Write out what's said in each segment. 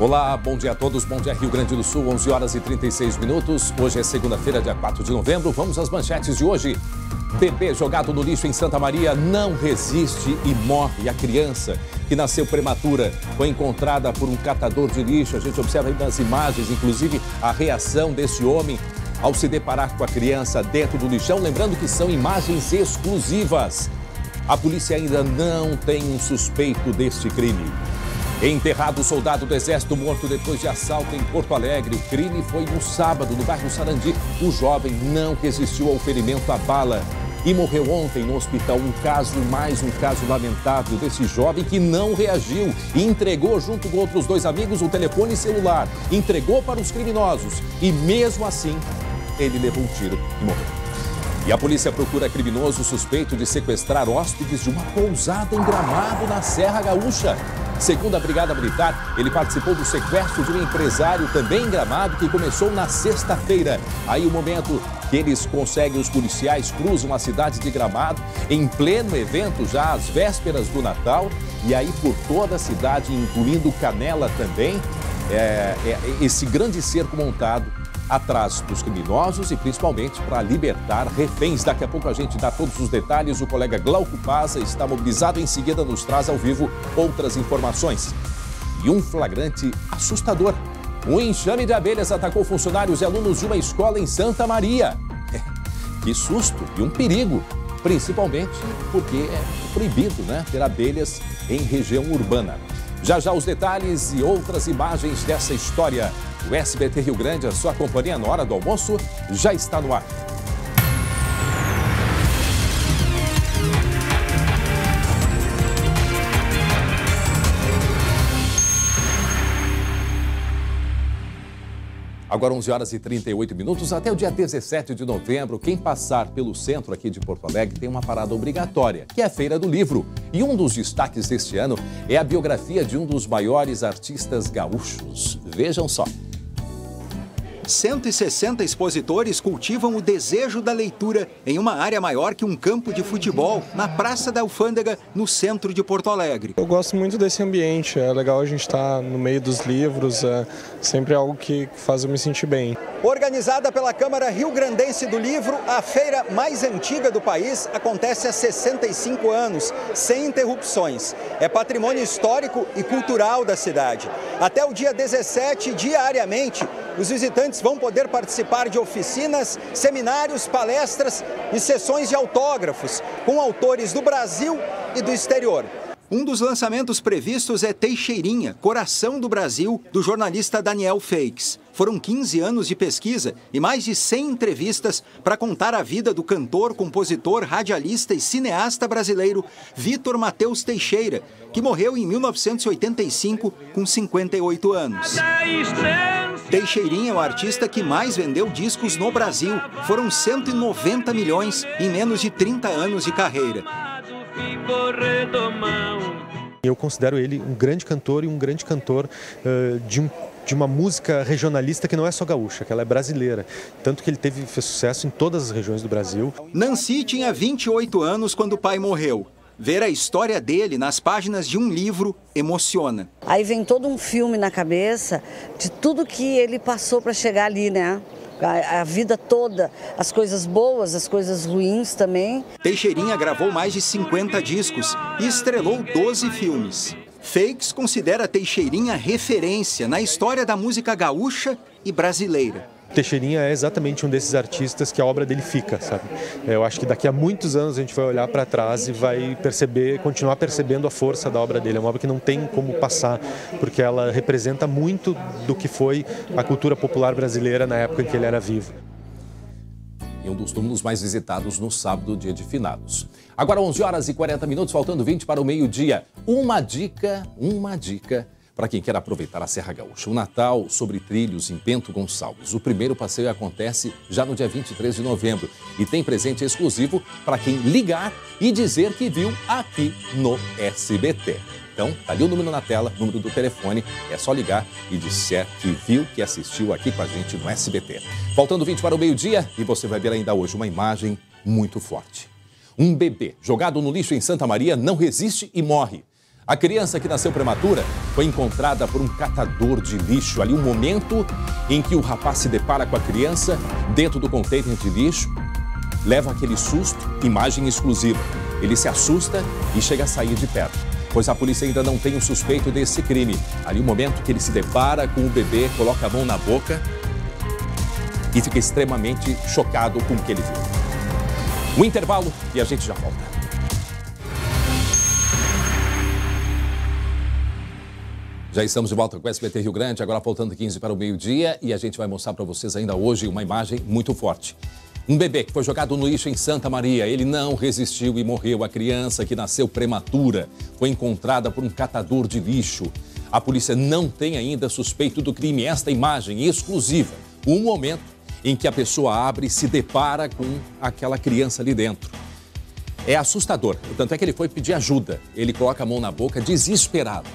Olá, bom dia a todos, bom dia Rio Grande do Sul, 11 horas e 36 minutos. Hoje é segunda-feira, dia 4 de novembro. Vamos às manchetes de hoje. Bebê jogado no lixo em Santa Maria não resiste e morre. A criança, que nasceu prematura, foi encontrada por um catador de lixo. A gente observa aí nas imagens, inclusive, a reação desse homem ao se deparar com a criança dentro do lixão. Lembrando que são imagens exclusivas. A polícia ainda não tem um suspeito deste crime. Enterrado o soldado do Exército morto depois de assalto em Porto Alegre. O crime foi no sábado, no bairro Sarandi. O jovem não resistiu ao ferimento à bala e morreu ontem no hospital. Mais um caso lamentável desse jovem que não reagiu e entregou, junto com outros dois amigos, o telefone celular. Entregou para os criminosos e, mesmo assim, ele levou um tiro e morreu. E a polícia procura criminoso suspeito de sequestrar hóspedes de uma pousada em Gramado, na Serra Gaúcha. Segundo a Brigada Militar, ele participou do sequestro de um empresário também em Gramado, que começou na sexta-feira. Aí o momento que eles conseguem, os policiais cruzam a cidade de Gramado, em pleno evento já às vésperas do Natal, e aí por toda a cidade, incluindo Canela também, esse grande cerco montado atrás dos criminosos e principalmente para libertar reféns. Daqui a pouco a gente dá todos os detalhes. O colega Glauco Paza está mobilizado, em seguida nos traz ao vivo outras informações. E um flagrante assustador. Um enxame de abelhas atacou funcionários e alunos de uma escola em Santa Maria. Que susto e um perigo, principalmente porque é proibido, né, ter abelhas em região urbana. Já já os detalhes e outras imagens dessa história. O SBT Rio Grande, a sua companhia na hora do almoço, já está no ar. Agora 11 horas e 38 minutos, até o dia 17 de novembro, quem passar pelo centro aqui de Porto Alegre tem uma parada obrigatória, que é a Feira do Livro. E um dos destaques deste ano é a biografia de um dos maiores artistas gaúchos. Vejam só. 160 expositores cultivam o desejo da leitura em uma área maior que um campo de futebol, na Praça da Alfândega, no centro de Porto Alegre. Eu gosto muito desse ambiente, é legal a gente estar no meio dos livros, é sempre algo que faz eu me sentir bem. Organizada pela Câmara Rio-Grandense do Livro, a feira mais antiga do país acontece há 65 anos, sem interrupções. É patrimônio histórico e cultural da cidade. Até o dia 17, diariamente, os visitantes vão poder participar de oficinas, seminários, palestras e sessões de autógrafos com autores do Brasil e do exterior. Um dos lançamentos previstos é Teixeirinha, Coração do Brasil, do jornalista Daniel Feix. Foram 15 anos de pesquisa e mais de 100 entrevistas para contar a vida do cantor, compositor, radialista e cineasta brasileiro Vítor Matheus Teixeira, que morreu em 1985 com 58 anos. Teixeirinha é o artista que mais vendeu discos no Brasil. Foram 190 milhões em menos de 30 anos de carreira. Eu considero ele um grande cantor e um grande cantor de uma música regionalista que não é só gaúcha, que ela é brasileira. Tanto que ele fez sucesso em todas as regiões do Brasil. Nancy tinha 28 anos quando o pai morreu. Ver a história dele nas páginas de um livro emociona. Aí vem todo um filme na cabeça de tudo que ele passou para chegar ali, né? A vida toda, as coisas boas, as coisas ruins também. Teixeirinha gravou mais de 50 discos e estrelou 12 filmes. Feix considera Teixeirinha referência na história da música gaúcha e brasileira. Teixeirinha é exatamente um desses artistas que a obra dele fica, sabe? Eu acho que daqui a muitos anos a gente vai olhar para trás e vai continuar percebendo a força da obra dele. É uma obra que não tem como passar, porque ela representa muito do que foi a cultura popular brasileira na época em que ele era vivo. E um dos túmulos mais visitados no sábado, dia de finados. Agora 11 horas e 40 minutos, faltando 20 para o meio-dia. Uma dica para quem quer aproveitar a Serra Gaúcha. O Natal sobre trilhos em Bento Gonçalves. O primeiro passeio acontece já no dia 23 de novembro e tem presente exclusivo para quem ligar e dizer que viu aqui no SBT. Então, tá ali o número na tela, número do telefone, é só ligar e disser que viu, que assistiu aqui com a gente no SBT. Faltando 20 para o meio-dia e você vai ver ainda hoje uma imagem muito forte. Um bebê jogado no lixo em Santa Maria não resiste e morre. A criança que nasceu prematura foi encontrada por um catador de lixo. Ali, um momento em que o rapaz se depara com a criança dentro do container de lixo, leva aquele susto, imagem exclusiva. Ele se assusta e chega a sair de perto, pois a polícia ainda não tem o suspeito desse crime. Ali, o momento que ele se depara com o bebê, coloca a mão na boca e fica extremamente chocado com o que ele viu. Um intervalo e a gente já volta. Já estamos de volta com o SBT Rio Grande, agora faltando 15 para o meio-dia, e a gente vai mostrar para vocês ainda hoje uma imagem muito forte. Um bebê que foi jogado no lixo em Santa Maria, ele não resistiu e morreu. A criança que nasceu prematura foi encontrada por um catador de lixo. A polícia não tem ainda suspeito do crime. Esta imagem exclusiva, um momento em que a pessoa abre e se depara com aquela criança ali dentro. É assustador, tanto é que ele foi pedir ajuda. Ele coloca a mão na boca, desesperado.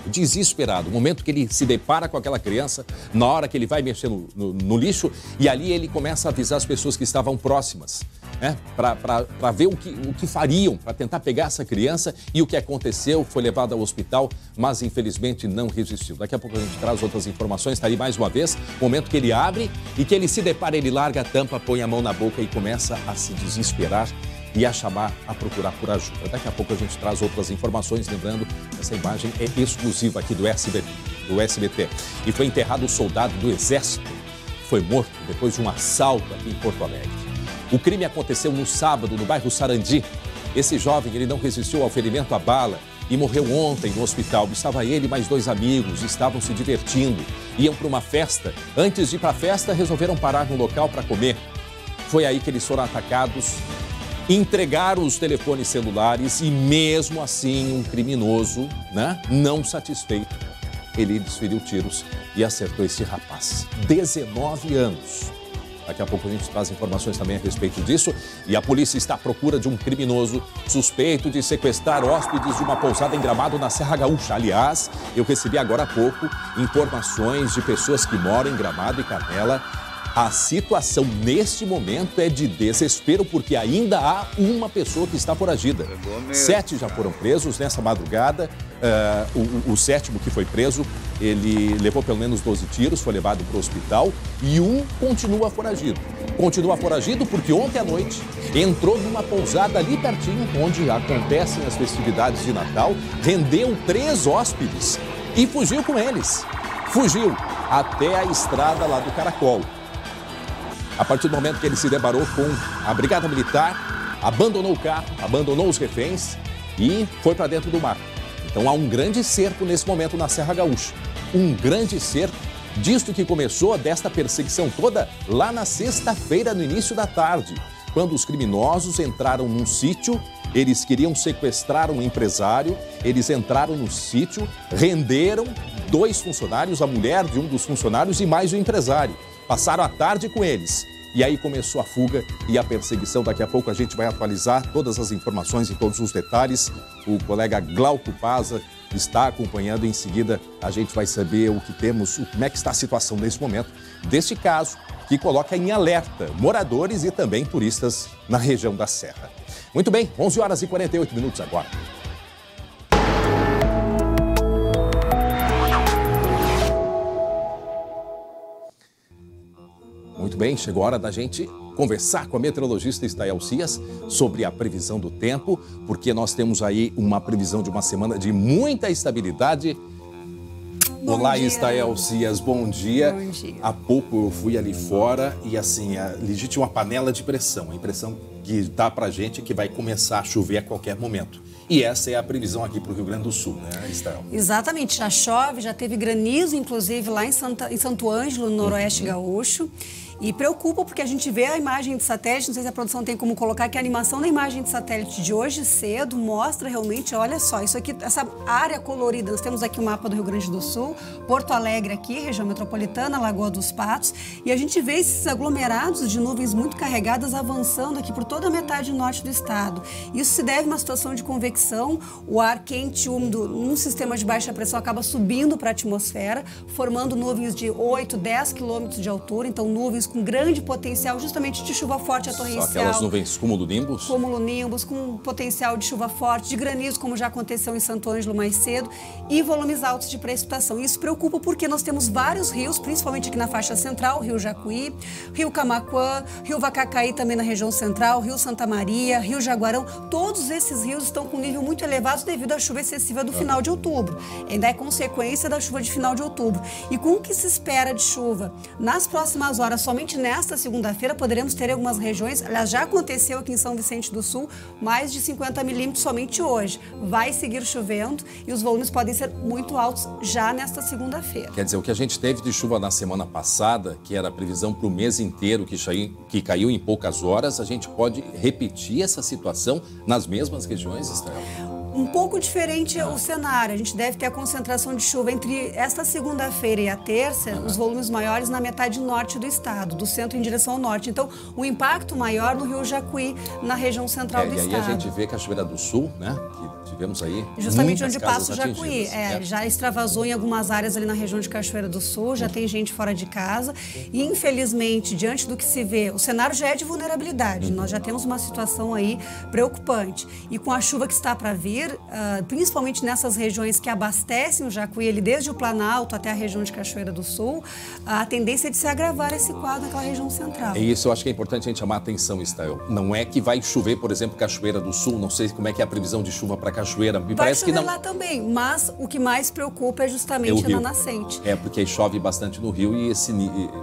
O momento que ele se depara com aquela criança, na hora que ele vai mexer no lixo, e ali ele começa a avisar as pessoas que estavam próximas, né? Para ver o que fariam, para tentar pegar essa criança. E o que aconteceu, foi levado ao hospital, mas infelizmente não resistiu. Daqui a pouco a gente traz outras informações. Está aí mais uma vez, o momento que ele abre e que ele se depara, ele larga a tampa, põe a mão na boca e começa a se desesperar e a chamar, a procurar por ajuda. Daqui a pouco a gente traz outras informações, lembrando que essa imagem é exclusiva aqui do SBT. E foi enterrado o soldado do Exército, foi morto depois de um assalto aqui em Porto Alegre. O crime aconteceu no sábado, no bairro Sarandi. Esse jovem, ele não resistiu ao ferimento à bala e morreu ontem no hospital. Estava ele e mais 2 amigos, estavam se divertindo, iam para uma festa. Antes de ir para a festa, resolveram parar no local para comer. Foi aí que eles foram atacados, entregaram os telefones celulares e mesmo assim um criminoso, né, não satisfeito, ele desferiu tiros e acertou esse rapaz. 19 anos. Daqui a pouco a gente traz informações também a respeito disso. E a polícia está à procura de um criminoso suspeito de sequestrar hóspedes de uma pousada em Gramado, na Serra Gaúcha. Aliás, eu recebi agora há pouco informações de pessoas que moram em Gramado e Canela. A situação neste momento é de desespero, porque ainda há uma pessoa que está foragida. 7 já foram presos nessa madrugada. O 7º que foi preso, ele levou pelo menos 12 tiros, foi levado para o hospital, e um continua foragido. Continua foragido porque ontem à noite entrou numa pousada ali pertinho, onde acontecem as festividades de Natal, rendeu 3 hóspedes e fugiu com eles. Fugiu até a estrada lá do Caracol. A partir do momento que ele se deparou com a Brigada Militar, abandonou o carro, abandonou os reféns e foi para dentro do mar. Então há um grande cerco nesse momento na Serra Gaúcha. Um grande cerco disto que começou, desta perseguição toda, lá na sexta-feira, no início da tarde, quando os criminosos entraram num sítio. Eles queriam sequestrar um empresário, eles entraram no sítio, renderam 2 funcionários, a mulher de um dos funcionários e mais o empresário. Passaram a tarde com eles. E aí começou a fuga e a perseguição. Daqui a pouco a gente vai atualizar todas as informações e todos os detalhes. O colega Glauco Paza está acompanhando. Em seguida, a gente vai saber o que temos, como é que está a situação nesse momento deste caso, que coloca em alerta moradores e também turistas na região da Serra. Muito bem, 11 horas e 48 minutos agora. Muito bem, chegou a hora da gente conversar com a meteorologista Estael Cias sobre a previsão do tempo, porque nós temos aí uma previsão de uma semana de muita estabilidade. Olá, Estael Cias, bom dia. Bom dia. Há pouco eu fui ali fora e assim, ali tinha uma panela de pressão. A impressão que dá pra gente é que vai começar a chover a qualquer momento. E essa é a previsão aqui para o Rio Grande do Sul, né, Estael? Exatamente, já chove, já teve granizo, inclusive, lá em Santo Ângelo, no Noroeste Gaúcho. E preocupa porque a gente vê a imagem de satélite, não sei se a produção tem como colocar, que a animação da imagem de satélite de hoje cedo mostra realmente, olha só, isso aqui, essa área colorida, nós temos aqui o mapa do Rio Grande do Sul, Porto Alegre aqui, região metropolitana, Lagoa dos Patos, e a gente vê esses aglomerados de nuvens muito carregadas avançando aqui por toda a metade norte do estado. Isso se deve a uma situação de convecção, o ar quente e úmido num sistema de baixa pressão acaba subindo para a atmosfera, formando nuvens de 8, 10 quilômetros de altura, então nuvens com grande potencial justamente de chuva forte a torrencial. Só aquelas nuvens cumulonimbus? Cumulonimbus, com potencial de chuva forte, de granizo, como já aconteceu em Santo Ângelo mais cedo, e volumes altos de precipitação. Isso preocupa porque nós temos vários rios, principalmente aqui na faixa central, Rio Jacuí, Rio Camaquã, Rio Vacacaí também na região central, Rio Santa Maria, Rio Jaguarão. Todos esses rios estão com nível muito elevado devido à chuva excessiva do final de outubro. Ainda é consequência da chuva de final de outubro. E com o que se espera de chuva nas próximas horas, somente nesta segunda-feira, poderemos ter algumas regiões, aliás, já aconteceu aqui em São Vicente do Sul, mais de 50 milímetros somente hoje. Vai seguir chovendo e os volumes podem ser muito altos já nesta segunda-feira. Quer dizer, o que a gente teve de chuva na semana passada, que era a previsão para o mês inteiro, que caiu em poucas horas, a gente pode repetir essa situação nas mesmas regiões, Estela? Um pouco diferente o cenário. A gente deve ter a concentração de chuva entre esta segunda-feira e a terça, os volumes maiores na metade norte do estado, do centro em direção ao norte. Então, o impacto maior no Rio Jacuí, na região central do estado. E aí a gente vê Cachoeira do Sul, né? Que tivemos aí justamente onde passa o Jacuí. Já extravasou em algumas áreas ali na região de Cachoeira do Sul, já tem gente fora de casa. E, infelizmente, diante do que se vê, o cenário já é de vulnerabilidade. Nós já temos uma situação aí preocupante. E com a chuva que está para vir, principalmente nessas regiões que abastecem o Jacuí, ele desde o Planalto até a região de Cachoeira do Sul, a tendência é de se agravar esse quadro naquela região central. É isso, eu acho que é importante a gente chamar a atenção, Estel. Não é que vai chover, por exemplo, Cachoeira do Sul, não sei como é que é a previsão de chuva para Cachoeira. Me parece que não. Vai chover lá também, mas o que mais preocupa é justamente na nascente. É, porque chove bastante no rio e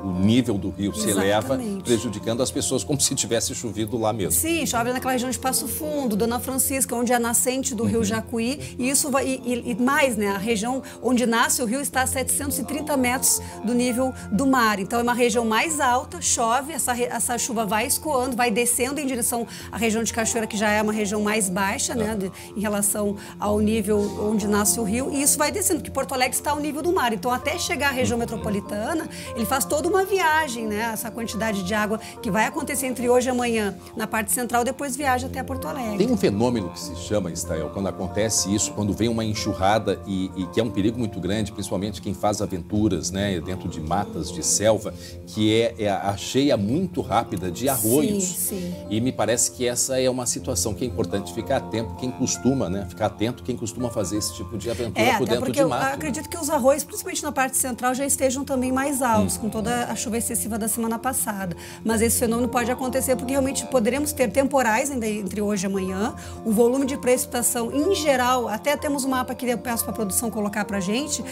o nível do rio se eleva, prejudicando as pessoas como se tivesse chovido lá mesmo. Sim, chove naquela região de Passo Fundo, Dona Francisca, onde é a nascente do rio Jacuí, e isso vai, e mais, né, a região onde nasce o rio está a 730 metros do nível do mar, então é uma região mais alta, chove, essa chuva vai escoando, vai descendo em direção à região de Cachoeira, que já é uma região mais baixa, né, em relação ao nível onde nasce o rio, e isso vai descendo, porque Porto Alegre está ao nível do mar, então até chegar à região metropolitana, ele faz toda uma viagem, né, essa quantidade de água que vai acontecer entre hoje e amanhã na parte central, depois viaja até Porto Alegre. Tem um fenômeno que se chama, Estel, quando acontece isso, quando vem uma enxurrada e que é um perigo muito grande, principalmente quem faz aventuras, né, dentro de matas, de selva, que é a cheia muito rápida de arroios. Sim. E me parece que essa é uma situação que é importante ficar atento, quem costuma, né, ficar atento quem costuma fazer esse tipo de aventura por dentro de mato. Eu acredito que os arroios, principalmente na parte central, já estejam também mais altos, com toda a chuva excessiva da semana passada. Mas esse fenômeno pode acontecer porque realmente poderemos ter temporais ainda entre hoje e amanhã, o volume de precipitação em geral, até temos um mapa que eu peço para a produção colocar para a gente,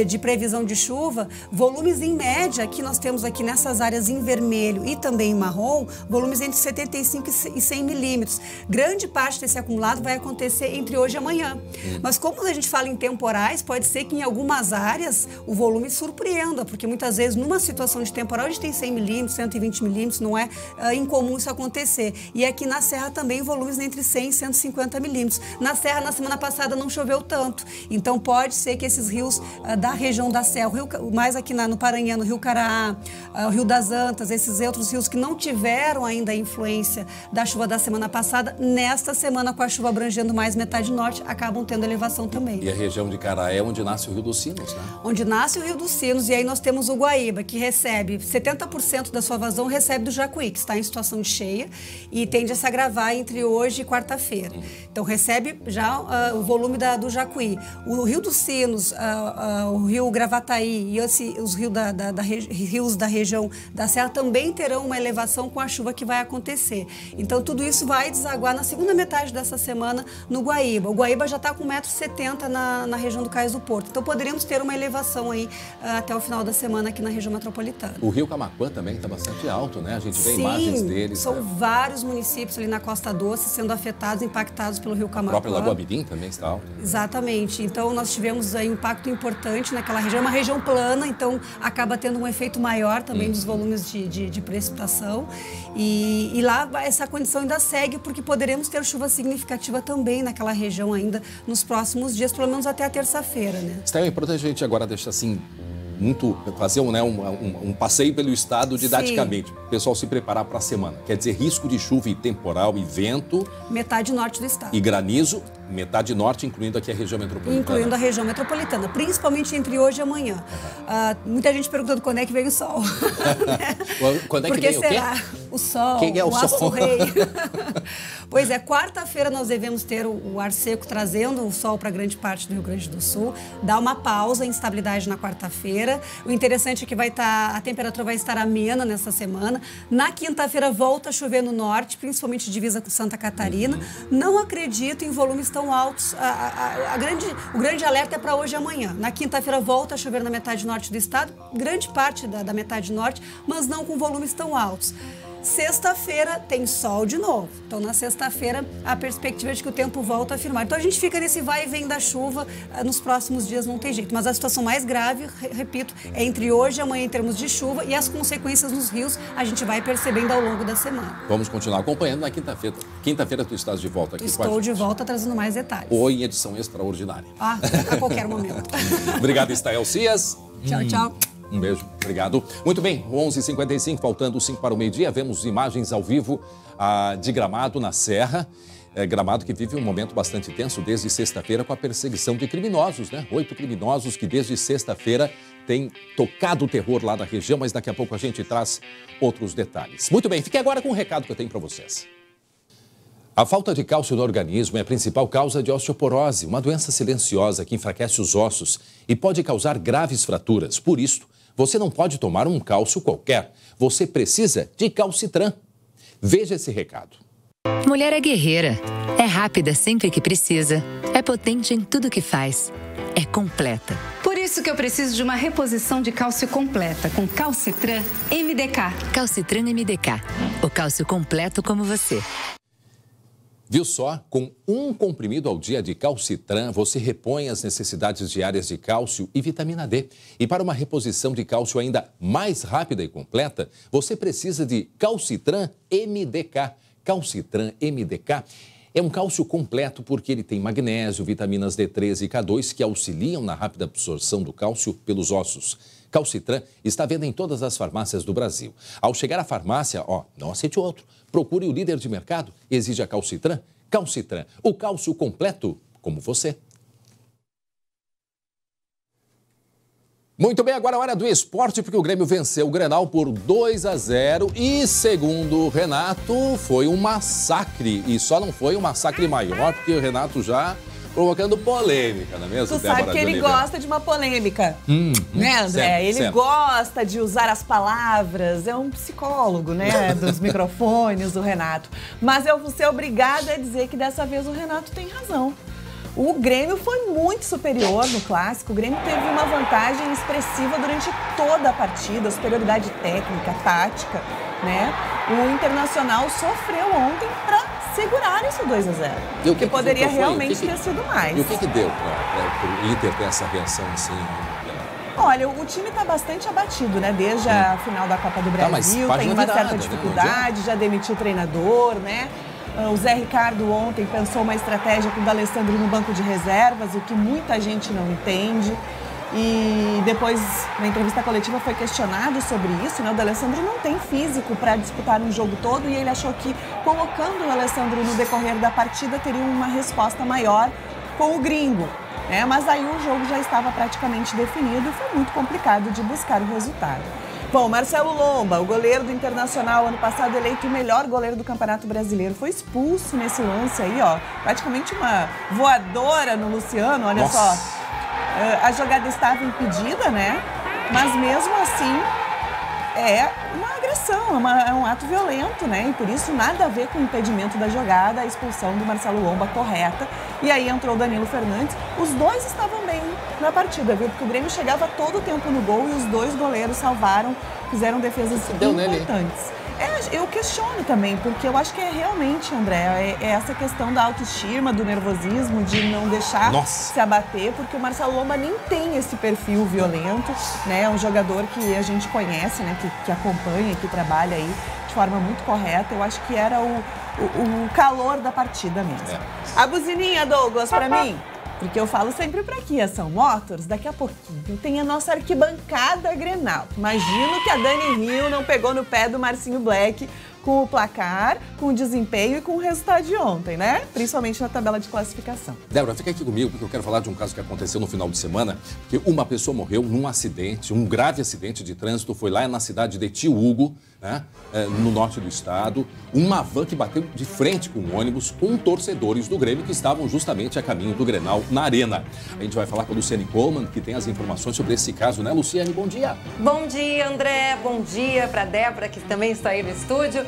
de previsão de chuva, volumes em média, que nós temos aqui nessas áreas em vermelho e também em marrom, volumes entre 75 e 100 milímetros. Grande parte desse acumulado vai acontecer entre hoje e amanhã. Mas como a gente fala em temporais, pode ser que em algumas áreas o volume surpreenda, porque muitas vezes numa situação de temporal a gente tem 100 milímetros, 120 milímetros, não é incomum isso acontecer. E aqui na Serra também volumes entre 100 e 150 milímetros. Na Serra, na semana passada, não choveu tanto. Então pode ser que esses rios da região da Serra, mais aqui no Paranhão, no Rio Caraá, o Rio das Antas, esses outros rios que não tiveram ainda a influência da chuva da semana passada, nesta semana com a chuva abrangendo mais metade norte, acabam tendo elevação também. E a região de Caraá é onde nasce o Rio dos Sinos, né? Onde nasce o Rio dos Sinos, e aí nós temos o Guaíba, que recebe 70% da sua vazão, recebe do Jacuí, que está em situação de cheia e tende a se agravar entre hoje e quarta-feira. Então recebe já o volume do Jacuí. O Rio dos Sinos, o Rio Gravataí e os rios da região da Serra também terão uma elevação com a chuva que vai acontecer. Então tudo isso vai desaguar na segunda metade dessa semana no Guaíba. O Guaíba já está com 1,70 m na região do Cais do Porto. Então poderíamos ter uma elevação aí até o final da semana aqui na região metropolitana. O Rio Camaquã também está bastante alto, né? A gente vê imagens deles. São vários municípios ali na Costa Doce sendo afetados, impactados pelo Rio Camaquã. A própria Lagoa Mirim também está alta. Exatamente. Então nós tivemos aí um impacto importante naquela região. É uma região plana, então acaba tendo um efeito maior também dos volumes de precipitação. E lá essa condição ainda segue, porque poderemos ter chuva significativa também naquela região ainda nos próximos dias, pelo menos até a terça-feira, né? É importante a gente agora deixar assim, fazer um passeio pelo estado didaticamente. O pessoal se preparar para a semana. Quer dizer, risco de chuva e temporal e vento. Metade norte do estado. E granizo metade norte, incluindo aqui a região metropolitana. Incluindo a região metropolitana, principalmente entre hoje e amanhã. Muita gente perguntando quando é que vem o sol. Quando é que Porque vem será? O quê? O sol, Quem é o aço sol? rei. Pois é, quarta-feira nós devemos ter o ar seco trazendo o sol para grande parte do Rio Grande do Sul. Dá uma pausa, instabilidade na quarta-feira. O interessante é que a temperatura vai estar amena nessa semana. Na quinta-feira volta a chover no norte, principalmente divisa com Santa Catarina. Não acredito em volumes tão altos. O grande alerta é para hoje e amanhã. Na quinta-feira volta a chover na metade norte do estado, grande parte da metade norte, mas não com volumes tão altos. Sexta-feira tem sol de novo. Então, na sexta-feira, a perspectiva é de que o tempo volta a firmar. Então, a gente fica nesse vai e vem da chuva. Nos próximos dias não tem jeito. Mas a situação mais grave, repito, é entre hoje e amanhã em termos de chuva. E as consequências nos rios a gente vai percebendo ao longo da semana. Vamos continuar acompanhando na quinta-feira. Quinta-feira tu estás de volta aqui. Estou de volta trazendo mais detalhes. Ou em edição extraordinária. A qualquer momento. Obrigado, Estael Cias. Tchau, tchau. Um beijo, obrigado. Muito bem, 11h55, faltando 5 para o meio-dia, vemos imagens ao vivo de Gramado, na Serra. Gramado que vive um momento bastante tenso desde sexta-feira com a perseguição de criminosos, né? 8 criminosos que desde sexta-feira têm tocado o terror lá da região, mas daqui a pouco a gente traz outros detalhes. Muito bem, fique agora com um recado que eu tenho para vocês. A falta de cálcio no organismo é a principal causa de osteoporose, uma doença silenciosa que enfraquece os ossos e pode causar graves fraturas. Por isso, você não pode tomar um cálcio qualquer. Você precisa de Calcitran. Veja esse recado. Mulher é guerreira. É rápida sempre que precisa. É potente em tudo que faz. É completa. Por isso que eu preciso de uma reposição de cálcio completa com Calcitran MDK. Calcitran MDK. O cálcio completo como você. Viu só? Com um comprimido ao dia de Calcitran, você repõe as necessidades diárias de cálcio e vitamina D. E para uma reposição de cálcio ainda mais rápida e completa, você precisa de Calcitran MDK. Calcitran MDK é um cálcio completo porque ele tem magnésio, vitaminas D3 e K2 que auxiliam na rápida absorção do cálcio pelos ossos. Calcitran está à venda em todas as farmácias do Brasil. Ao chegar à farmácia, não aceite outro. Procure o líder de mercado e exija Calcitran. Calcitran, o cálcio completo como você. Muito bem, agora a hora do esporte, porque o Grêmio venceu o Grenal por 2-0 e, segundo o Renato, foi um massacre. E só não foi um massacre maior, porque o Renato já provocando polêmica, não é mesmo? Tu sabe que ele gosta de uma polêmica, né, André? Sempre, ele gosta de usar as palavras, é um psicólogo, né, dos microfones, o Renato. Mas eu vou ser obrigada a dizer que dessa vez o Renato tem razão. O Grêmio foi muito superior no Clássico, o Grêmio teve uma vantagem expressiva durante toda a partida, superioridade técnica, tática, né? O Internacional sofreu ontem para segurar esse 2-0, o que poderia realmente ter sido mais. E o que deu para o Inter ter essa reação assim? Olha, o time está bastante abatido, né? Desde a final da Copa do Brasil, tem uma certa dificuldade, já demitiu o treinador, né? O Zé Ricardo ontem pensou uma estratégia com o D'Alessandro no banco de reservas, o que muita gente não entende. E depois, na entrevista coletiva, foi questionado sobre isso, né? O D'Alessandro não tem físico para disputar um jogo todo e ele achou que colocando o D'Alessandro no decorrer da partida teria uma resposta maior com o gringo, né? Mas aí o jogo já estava praticamente definido e foi muito complicado de buscar o resultado. Bom, Marcelo Lomba, o goleiro do Internacional, ano passado eleito o melhor goleiro do Campeonato Brasileiro, foi expulso nesse lance aí, praticamente uma voadora no Luciano, olha só. A jogada estava impedida, né? Mas mesmo assim é uma agressão, é um ato violento, né? E por isso nada a ver com o impedimento da jogada, a expulsão do Marcelo Lomba correta. E aí entrou o Danilo Fernandes. Os dois estavam bem na partida, viu? Porque o Grêmio chegava todo o tempo no gol e os dois goleiros salvaram, fizeram defesas importantes. Eu questiono também, porque eu acho que é realmente, André, é essa questão da autoestima, do nervosismo, de não deixar se abater, porque o Marcelo Lomba nem tem esse perfil violento, né? É um jogador que a gente conhece, né? Que acompanha, que trabalha aí de forma muito correta. Eu acho que era o calor da partida mesmo. A buzininha, Douglas, pra mim. Porque eu falo sempre para aqui, a São Motors, daqui a pouquinho tem a nossa arquibancada Grenal. Imagino que a Dani Rio não pegou no pé do Marcinho Black com o placar, com o desempenho e com o resultado de ontem, né? Principalmente na tabela de classificação. Débora, fica aqui comigo, porque eu quero falar de um caso que aconteceu no final de semana, que uma pessoa morreu num acidente, um grave acidente de trânsito, foi lá na cidade de Tio Hugo, né, no norte do estado, uma van que bateu de frente com um ônibus com torcedores do Grêmio que estavam justamente a caminho do Grenal na Arena. A gente vai falar com a Luciane Coleman, que tem as informações sobre esse caso, né, Luciane? Bom dia. Bom dia, André. Bom dia para a Débora, que também está aí no estúdio.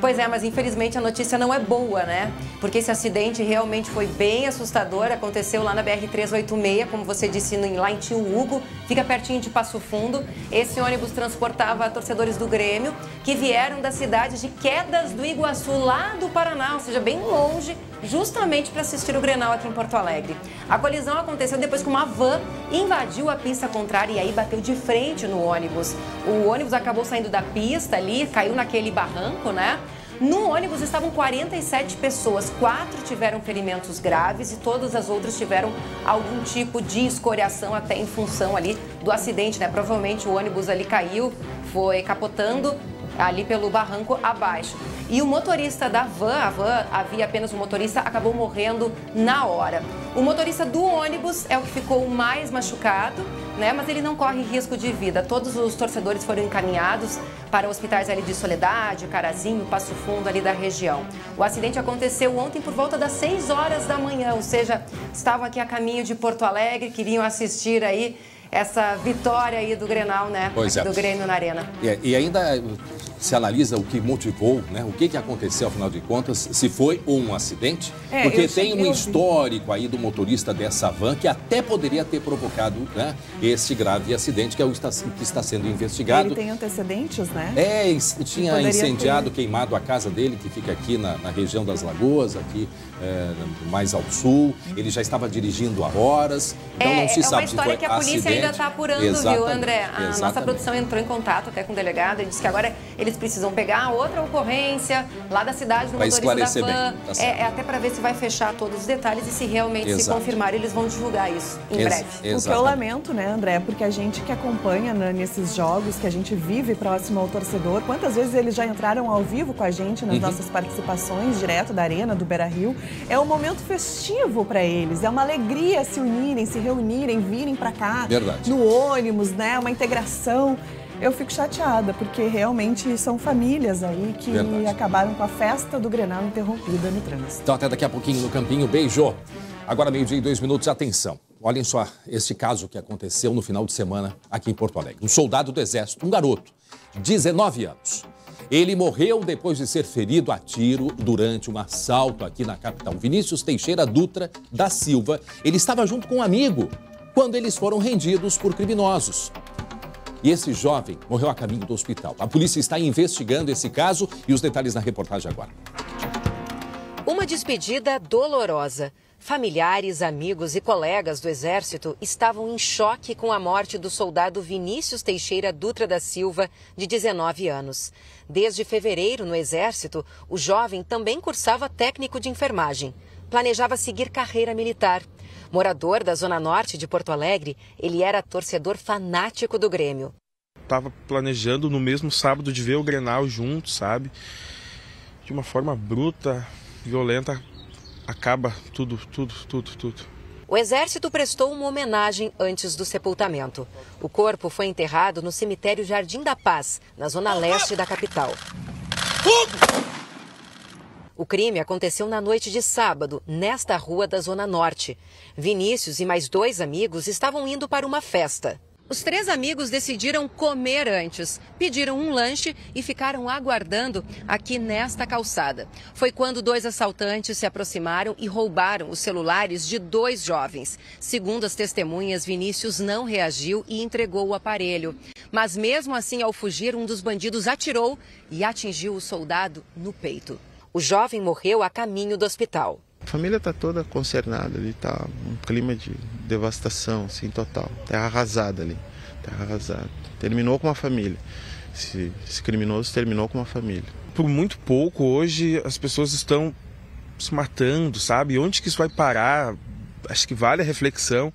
Pois é, mas infelizmente a notícia não é boa, né? Porque esse acidente realmente foi bem assustador, aconteceu lá na BR-386, como você disse, lá em Tio Hugo, fica pertinho de Passo Fundo. Esse ônibus transportava torcedores do Grêmio, que vieram da cidade de Quedas do Iguaçu, lá do Paraná, ou seja, bem longe, justamente para assistir o Grenal aqui em Porto Alegre. A colisão aconteceu depois que uma van invadiu a pista contrária e aí bateu de frente no ônibus. O ônibus acabou saindo da pista ali, caiu naquele barranco, né? No ônibus estavam 47 pessoas, 4 tiveram ferimentos graves e todas as outras tiveram algum tipo de escoriação até em função ali do acidente, né? Provavelmente o ônibus ali caiu, foi capotando ali pelo barranco abaixo. E o motorista da van, havia apenas um motorista, acabou morrendo na hora. O motorista do ônibus é o que ficou mais machucado, né? Mas ele não corre risco de vida. Todos os torcedores foram encaminhados para hospitais ali de Soledade, Carazinho, Passo Fundo, ali da região. O acidente aconteceu ontem por volta das 6 horas da manhã, ou seja, estavam aqui a caminho de Porto Alegre, queriam assistir aí essa vitória aí do Grenal, né? Pois é. Do Grêmio na Arena. E ainda se analisa o que motivou, né? O que aconteceu, afinal de contas, se foi um acidente. Porque tem um histórico aí do motorista dessa van que até poderia ter provocado, né, esse grave acidente, que é o que está sendo investigado. Ele tem antecedentes, né? Tinha incendiado, queimado a casa dele, que fica aqui na região das Lagoas, aqui mais ao sul. Ele já estava dirigindo há horas, então não se sabe se foi acidente. É uma história que a polícia ainda está apurando, viu, André? A nossa produção entrou em contato até com o delegado e disse que agora eles precisam pegar outra ocorrência lá da cidade do motorista da van. Até para ver se vai fechar todos os detalhes e se realmente se confirmar, eles vão divulgar isso em breve. O que eu lamento, né, André? Porque a gente que acompanha, né, nesses jogos, que a gente vive próximo ao torcedor, quantas vezes eles já entraram ao vivo com a gente nas nossas participações, direto da Arena, do Beira-Rio. É um momento festivo para eles, é uma alegria se unirem, se reunirem, virem para cá. Verdade. No ônibus, né, uma integração. Eu fico chateada, porque realmente são famílias aí que acabaram com a festa do Grenal interrompida no trânsito. Então até daqui a pouquinho no Campinho. Beijo. Agora 12:02, atenção. Olhem só este caso que aconteceu no final de semana aqui em Porto Alegre. Um soldado do Exército, um garoto, 19 anos. Ele morreu depois de ser ferido a tiro durante um assalto aqui na capital. Vinícius Teixeira Dutra da Silva, ele estava junto com um amigo quando eles foram rendidos por criminosos. E esse jovem morreu a caminho do hospital. A polícia está investigando esse caso e os detalhes na reportagem agora. Uma despedida dolorosa. Familiares, amigos e colegas do Exército estavam em choque com a morte do soldado Vinícius Teixeira Dutra da Silva, de 19 anos. Desde fevereiro, no Exército, o jovem também cursava técnico de enfermagem. Planejava seguir carreira militar. Morador da Zona Norte de Porto Alegre, ele era torcedor fanático do Grêmio. Estava planejando no mesmo sábado de ver o Grenal junto, sabe? De uma forma bruta, violenta, acaba tudo. O Exército prestou uma homenagem antes do sepultamento. O corpo foi enterrado no cemitério Jardim da Paz, na zona leste da capital. O crime aconteceu na noite de sábado, nesta rua da Zona Norte. Vinícius e mais 2 amigos estavam indo para uma festa. Os 3 amigos decidiram comer antes, pediram um lanche e ficaram aguardando aqui nesta calçada. Foi quando 2 assaltantes se aproximaram e roubaram os celulares de 2 jovens. Segundo as testemunhas, Vinícius não reagiu e entregou o aparelho. Mas mesmo assim, ao fugir, um dos bandidos atirou e atingiu o soldado no peito. O jovem morreu a caminho do hospital. A família está toda concernada ali, está um clima de devastação, assim, total. Terra arrasada ali, terra arrasada. Terminou com uma família. Esse criminoso terminou com uma família. Por muito pouco, hoje, as pessoas estão se matando, sabe? Onde que isso vai parar? Acho que vale a reflexão.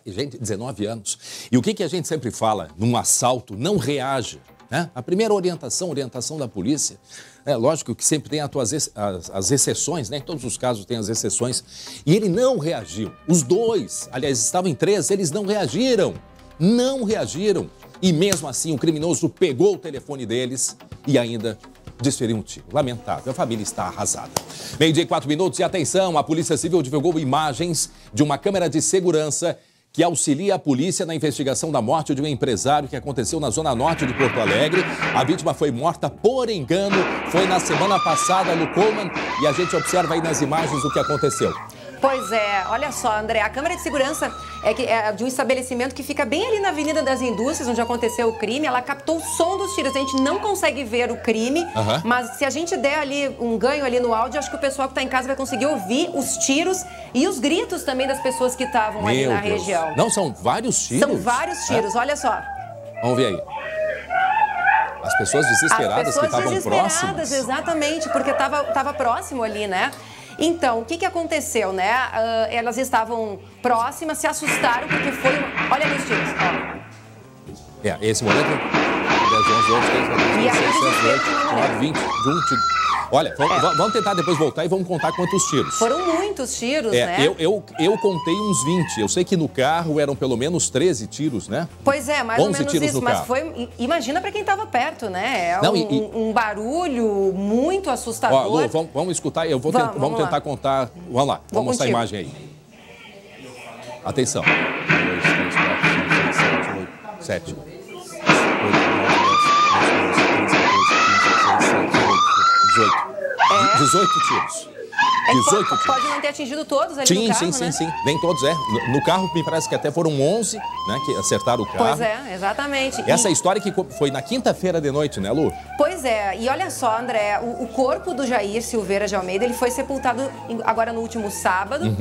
Gente, 19 anos. E o que a gente sempre fala? Num assalto, não reaja. né? A primeira orientação da polícia. É lógico que sempre tem as exceções, né? Em todos os casos tem as exceções. E ele não reagiu. Os dois, aliás, estavam em 3, eles não reagiram. Não reagiram. E mesmo assim, o criminoso pegou o telefone deles e ainda desferiu um tiro. Lamentável, a família está arrasada. 12:04 e atenção, a Polícia Civil divulgou imagens de uma câmera de segurança que auxilia a polícia na investigação da morte de um empresário que aconteceu na zona norte de Porto Alegre. A vítima foi morta por engano, foi na semana passada no Coleman e a gente observa aí nas imagens o que aconteceu. Pois é, olha só, André, a câmera de segurança é de um estabelecimento que fica bem ali na Avenida das Indústrias, onde aconteceu o crime. Ela captou o som dos tiros. A gente não consegue ver o crime, mas se a gente der ali um ganho ali no áudio, acho que o pessoal que está em casa vai conseguir ouvir os tiros e os gritos também das pessoas que estavam ali na região. Não, são vários tiros? São vários tiros, olha só. Vamos ver aí. As pessoas desesperadas que estavam próximas. Exatamente, porque estava próximo ali, né? Então, o que aconteceu, né? Elas estavam próximas, se assustaram porque foi... Olha ali os tiros, ó. Esse momento... 10, 11, 12, 13, 14, 15, 16, 17, 18, 19, 20, 21... Olha, vamos tentar depois voltar e vamos contar quantos tiros. Foram muitos tiros, né? Eu contei uns 20. Eu sei que no carro eram pelo menos 13 tiros, né? Pois é, mais ou menos tiros isso. Mas foi... Imagina para quem estava perto, né? É um barulho muito assustador. Ó, Lu, vamos escutar. Vamos tentar contar. Vamos lá, vamos mostrar a imagem aí. Atenção. 1, 2, 3, 4, 5, 6, 7, 8, 7, 8, 9, 10, 11, 12, 13, 14, 15, 16, 17, 18. 18 tiros. 18 tiros. Pode não ter atingido todos ali no carro, né? Sim. Nem todos, No carro, me parece que até foram 11, né, que acertaram o carro. Pois é, exatamente. Essa história que foi na quinta-feira de noite, né, Lu? Pois é. E olha só, André, o corpo do Jair Silveira de Almeida, ele foi sepultado agora no último sábado.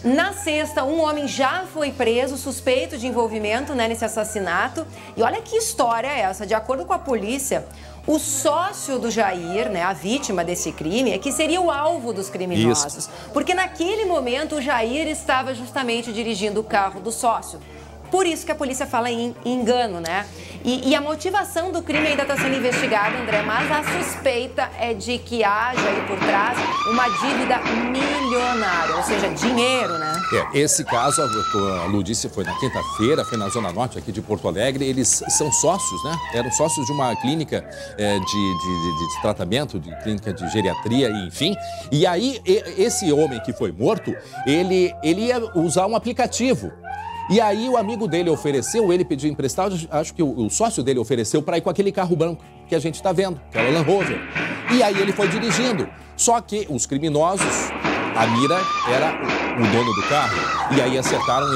Na sexta, um homem já foi preso, suspeito de envolvimento, né, nesse assassinato. E olha que história é essa. De acordo com a polícia, o sócio do Jair, né, a vítima desse crime, é que seria o alvo dos criminosos. Isso. Porque naquele momento o Jair estava justamente dirigindo o carro do sócio. Por isso que a polícia fala em engano, né? E a motivação do crime ainda está sendo investigada, André, mas a suspeita é de que haja aí por trás uma dívida milionária, ou seja, dinheiro, né? Esse caso, a Lu disse, foi na quinta-feira, foi na Zona Norte aqui de Porto Alegre. Eles são sócios, né? Eram sócios de uma clínica de tratamento, de clínica de geriatria, enfim. E aí, esse homem que foi morto, ele ia usar um aplicativo. E aí o amigo dele ofereceu, ele pediu emprestado, acho que o sócio dele ofereceu para ir com aquele carro branco que a gente está vendo, que é o Land Rover. E aí ele foi dirigindo. Só que os criminosos, a mira era o dono do carro. E aí acertaram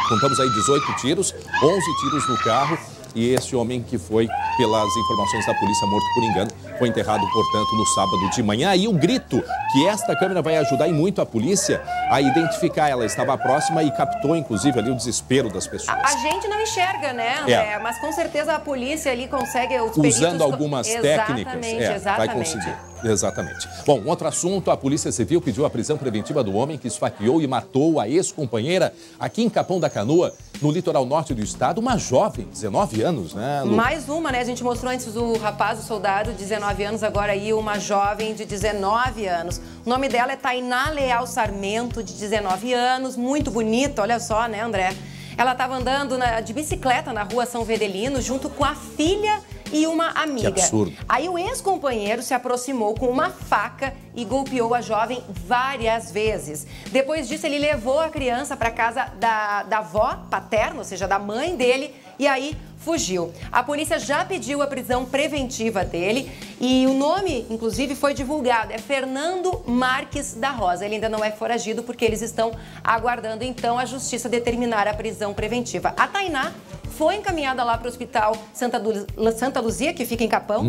contamos aí 18 tiros, 11 tiros no carro. E esse homem que foi, pelas informações da polícia, morto por engano, foi enterrado, portanto, no sábado de manhã. Aí o grito, que esta câmera vai ajudar e muito a polícia a identificar. Ela estava próxima e captou, inclusive, ali o desespero das pessoas. A gente não enxerga, né, André? Mas com certeza a polícia ali consegue... Os peritos... Usando algumas técnicas, vai conseguir. Exatamente. Bom, outro assunto, a Polícia Civil pediu a prisão preventiva do homem que esfaqueou e matou a ex-companheira aqui em Capão da Canoa, no litoral norte do estado, uma jovem, 19 anos, né, Lu? Mais uma, né? A gente mostrou antes o rapaz, o soldado, 19 anos, agora aí uma jovem de 19 anos. O nome dela é Tainá Leal Sarmento, de 19 anos, muito bonita, olha só, né, André? Ela estava andando de bicicleta na rua São Vedelino, junto com a filha e uma amiga. Que absurdo. Aí o ex-companheiro se aproximou com uma faca e golpeou a jovem várias vezes. Depois disso, ele levou a criança para casa da avó paterna, ou seja, da mãe dele, e aí fugiu. A polícia já pediu a prisão preventiva dele e o nome, inclusive, foi divulgado. É Fernando Marques da Rosa. Ele ainda não é foragido porque eles estão aguardando, então, a justiça determinar a prisão preventiva. A Tainá foi encaminhada lá para o hospital Santa Luzia, que fica em Capão,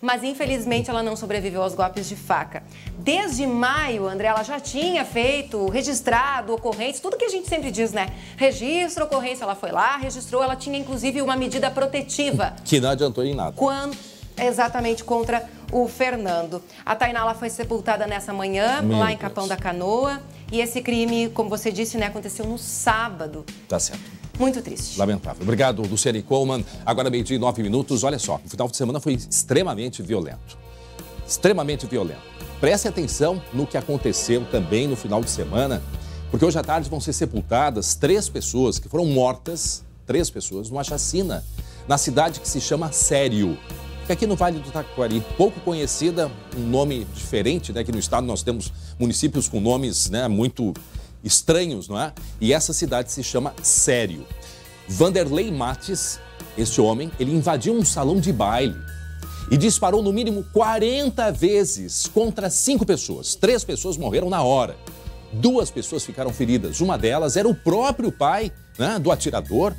mas infelizmente ela não sobreviveu aos golpes de faca. Desde maio, André, ela já tinha registrado ocorrências, tudo que a gente sempre diz, né? Registro, ocorrência, ela foi lá, registrou, ela tinha inclusive uma medida protetiva. Que não adiantou em nada. Exatamente, contra o Fernando. A Tainá ela foi sepultada nessa manhã, lá em Capão da Canoa. E esse crime, como você disse, né, aconteceu no sábado. Tá certo. Muito triste. Lamentável. Obrigado, Luciane Coleman. Agora, 12:09. Olha só, o final de semana foi extremamente violento. Extremamente violento. Preste atenção no que aconteceu também no final de semana, porque hoje à tarde vão ser sepultadas 3 pessoas que foram mortas, 3 pessoas, numa chacina, na cidade que se chama Sério. Fica aqui no Vale do Taquari, pouco conhecida, um nome diferente, né? Aqui no estado nós temos municípios com nomes, né, muito estranhos, não é? E essa cidade se chama Sério. Vanderlei Mates, este homem, ele invadiu um salão de baile e disparou no mínimo 40 vezes contra 5 pessoas. 3 pessoas morreram na hora. 2 pessoas ficaram feridas. Uma delas era o próprio pai, né, do atirador,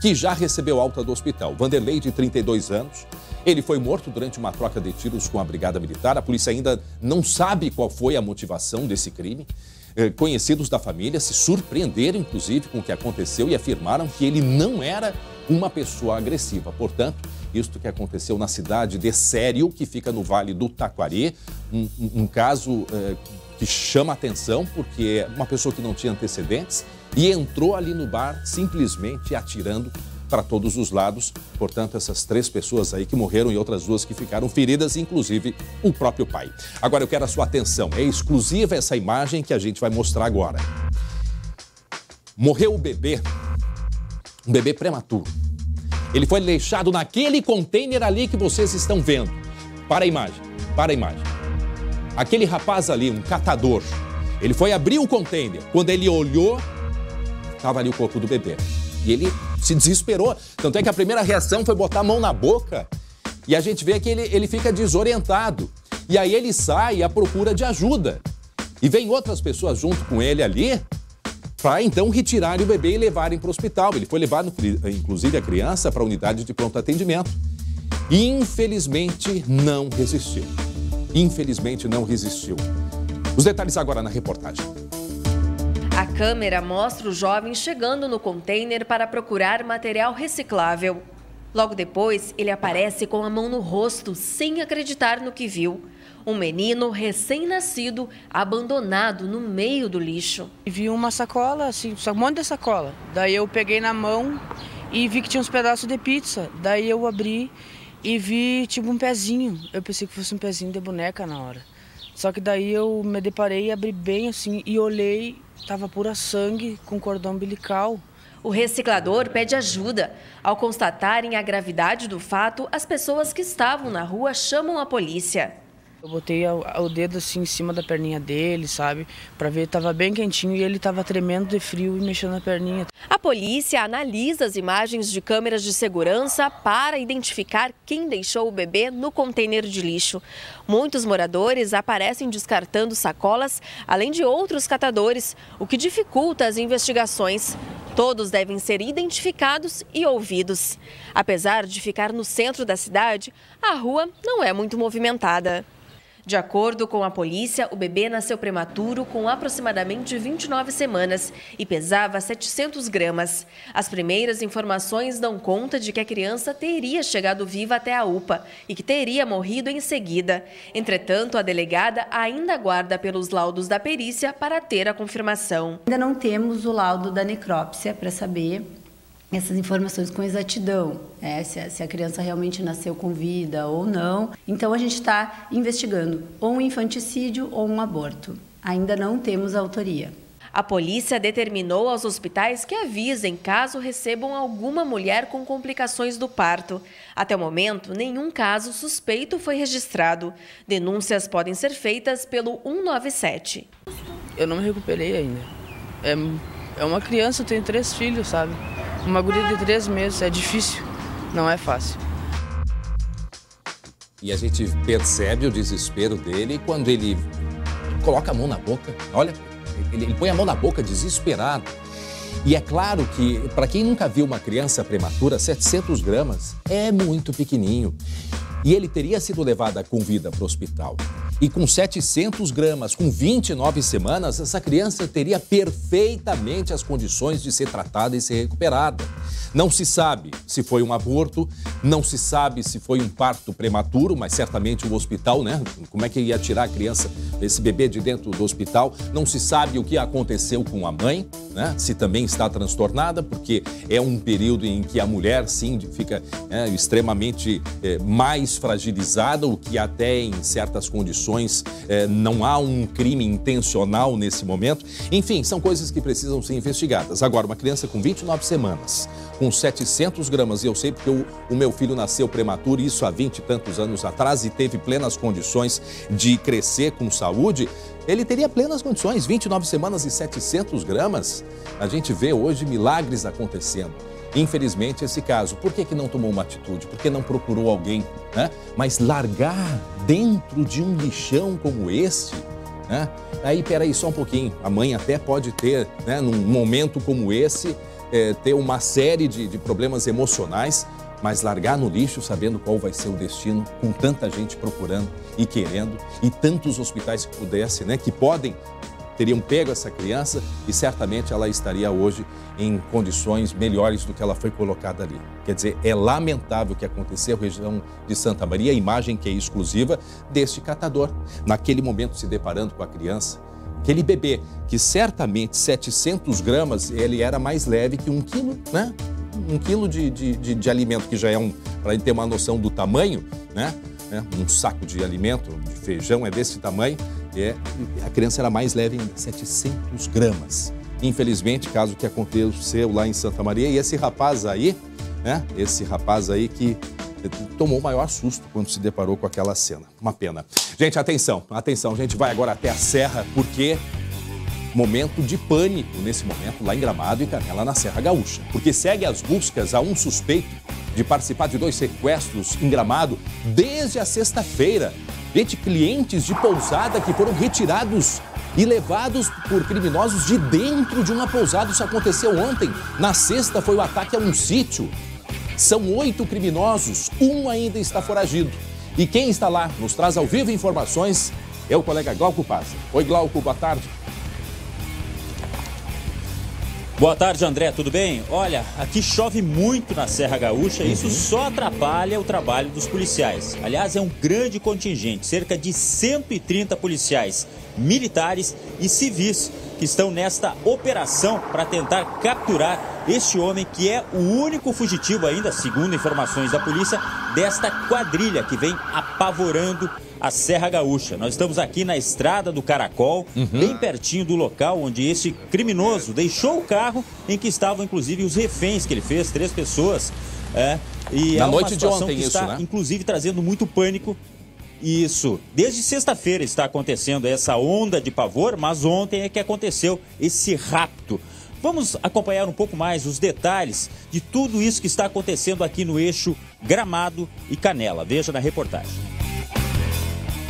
que já recebeu alta do hospital. Vanderlei, de 32 anos. Ele foi morto durante uma troca de tiros com a Brigada Militar. A polícia ainda não sabe qual foi a motivação desse crime. Conhecidos da família se surpreenderam, inclusive, com o que aconteceu e afirmaram que ele não era uma pessoa agressiva. Portanto, isto que aconteceu na cidade de Sério, que fica no Vale do Taquari, um caso que chama atenção, porque é uma pessoa que não tinha antecedentes e entrou ali no bar simplesmente atirando para todos os lados. Portanto, essas 3 pessoas aí que morreram e outras 2 que ficaram feridas, inclusive o próprio pai. Agora eu quero a sua atenção, é exclusiva essa imagem que a gente vai mostrar agora. Morreu o bebê, um bebê prematuro. Ele foi deixado naquele container ali que vocês estão vendo. Para a imagem, para a imagem. Aquele rapaz ali, um catador, ele foi abrir o container. Quando ele olhou, estava ali o corpo do bebê. E ele se desesperou. Tanto é que a primeira reação foi botar a mão na boca. E a gente vê que ele fica desorientado. E aí ele sai à procura de ajuda. E vem outras pessoas junto com ele ali para então retirarem o bebê e levarem para o hospital. Ele foi levado, inclusive, a criança para a unidade de pronto atendimento. E infelizmente não resistiu. Infelizmente não resistiu. Os detalhes agora na reportagem. A câmera mostra o jovem chegando no container para procurar material reciclável. Logo depois, ele aparece com a mão no rosto, sem acreditar no que viu. Um menino recém-nascido abandonado no meio do lixo. Vi uma sacola, assim, um monte de sacola. Daí eu peguei na mão e vi que tinha uns pedaços de pizza. Daí eu abri e vi tipo um pezinho. Eu pensei que fosse um pezinho de boneca na hora. Só que daí eu me deparei, abri bem assim e olhei, tava pura sangue com cordão umbilical. O reciclador pede ajuda. Ao constatarem a gravidade do fato, as pessoas que estavam na rua chamam a polícia. Eu botei o dedo assim em cima da perninha dele, sabe? Pra ver, tava bem quentinho e ele tava tremendo de frio e mexendo na perninha. A polícia analisa as imagens de câmeras de segurança para identificar quem deixou o bebê no container de lixo. Muitos moradores aparecem descartando sacolas, além de outros catadores, o que dificulta as investigações. Todos devem ser identificados e ouvidos. Apesar de ficar no centro da cidade, a rua não é muito movimentada. De acordo com a polícia, o bebê nasceu prematuro com aproximadamente 29 semanas e pesava 700 gramas. As primeiras informações dão conta de que a criança teria chegado viva até a UPA e que teria morrido em seguida. Entretanto, a delegada ainda aguarda pelos laudos da perícia para ter a confirmação. Ainda não temos o laudo da necrópsia para saber essas informações com exatidão, se a criança realmente nasceu com vida ou não. Então a gente está investigando ou um infanticídio ou um aborto. Ainda não temos a autoria. A polícia determinou aos hospitais que avisem caso recebam alguma mulher com complicações do parto. Até o momento, nenhum caso suspeito foi registrado. Denúncias podem ser feitas pelo 197. Eu não me recuperei ainda. É uma criança, eu tenho 3 filhos, sabe? Uma guria de 3 meses, é difícil, não é fácil. E a gente percebe o desespero dele quando ele coloca a mão na boca. Olha, ele põe a mão na boca desesperado. E é claro que, para quem nunca viu uma criança prematura, 700 gramas é muito pequenininho. E ele teria sido levado com vida para o hospital. E com 700 gramas, com 29 semanas, essa criança teria perfeitamente as condições de ser tratada e ser recuperada. Não se sabe se foi um aborto, não se sabe se foi um parto prematuro, mas certamente o hospital, né? Como é que ia tirar a criança, esse bebê de dentro do hospital? Não se sabe o que aconteceu com a mãe, né? Se também está transtornada, porque é um período em que a mulher, sim, fica extremamente mais fragilizada, o que até em certas condições não há um crime intencional nesse momento. Enfim, são coisas que precisam ser investigadas. Agora, uma criança com 29 semanas, com 700 gramas, e eu sei porque o meu filho nasceu prematuro, isso há 20 e tantos anos atrás, e teve plenas condições de crescer com saúde, ele teria plenas condições, 29 semanas e 700 gramas. A gente vê hoje milagres acontecendo. Infelizmente, esse caso, por que não tomou uma atitude? Por que não procurou alguém, né? Mas largar dentro de um lixão como este, né? Aí, peraí, só um pouquinho. A mãe até pode ter, né, num momento como esse, ter uma série de problemas emocionais, mas largar no lixo sabendo qual vai ser o destino, com tanta gente procurando e querendo, e tantos hospitais que pudessem, né, que teriam pego essa criança e certamente ela estaria hoje em condições melhores do que ela foi colocada ali. Quer dizer, é lamentável o que aconteceu na região de Santa Maria, a imagem que é exclusiva deste catador, naquele momento se deparando com a criança. Aquele bebê que certamente 700 gramas, ele era mais leve que 1 quilo, né? 1 quilo de alimento, que já é para ter uma noção do tamanho, né? Um saco de alimento, de feijão, é desse tamanho. A criança era mais leve ainda, 700 gramas. Infelizmente, caso que aconteceu lá em Santa Maria, e esse rapaz aí, né? Esse rapaz aí que tomou o maior susto quando se deparou com aquela cena. Uma pena. Gente, atenção, atenção. A gente vai agora até a Serra, porque momento de pânico nesse momento lá em Gramado e Canela, na Serra Gaúcha. Porque segue as buscas a um suspeito de participar de 2 sequestros em Gramado desde a sexta-feira. Gente, clientes de pousada que foram retirados e levados por criminosos de dentro de uma pousada. Isso aconteceu ontem. Na sexta foi o ataque a um sítio. São 8 criminosos, um ainda está foragido. E quem está lá, nos traz ao vivo informações, é o colega Glauco Pazzi. Oi, Glauco, boa tarde. Boa tarde, André, tudo bem? Olha, aqui chove muito na Serra Gaúcha e isso só atrapalha o trabalho dos policiais. Aliás, é um grande contingente, cerca de 130 policiais militares e civis que estão nesta operação para tentar capturar este homem que é o único fugitivo ainda, segundo informações da polícia, desta quadrilha que vem apavorando a Serra Gaúcha. Nós estamos aqui na Estrada do Caracol, bem pertinho do local onde esse criminoso deixou o carro em que estavam inclusive os reféns que ele fez, 3 pessoas. E na é uma noite de situação ontem que está, isso, né? inclusive, trazendo muito pânico. Isso, desde sexta-feira está acontecendo essa onda de pavor, mas ontem é que aconteceu esse rapto. Vamos acompanhar um pouco mais os detalhes de tudo isso que está acontecendo aqui no eixo Gramado e Canela. Veja na reportagem.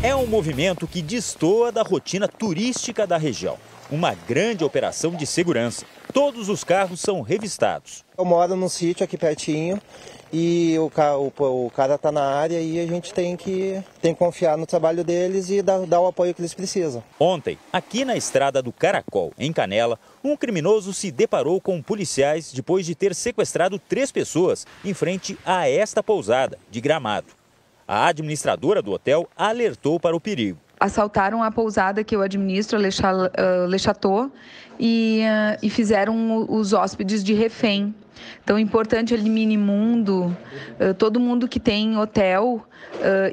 É um movimento que destoa da rotina turística da região. Uma grande operação de segurança. Todos os carros são revistados. Eu moro num sítio aqui pertinho e o cara está na área e a gente tem que confiar no trabalho deles e dar o apoio que eles precisam. Ontem, aqui na Estrada do Caracol, em Canela, um criminoso se deparou com policiais depois de ter sequestrado 3 pessoas em frente a esta pousada de Gramado. A administradora do hotel alertou para o perigo. Assaltaram a pousada que eu administro, Le Chateau, e fizeram os hóspedes de refém. Então é importante ali Minimundo, todo mundo que tem hotel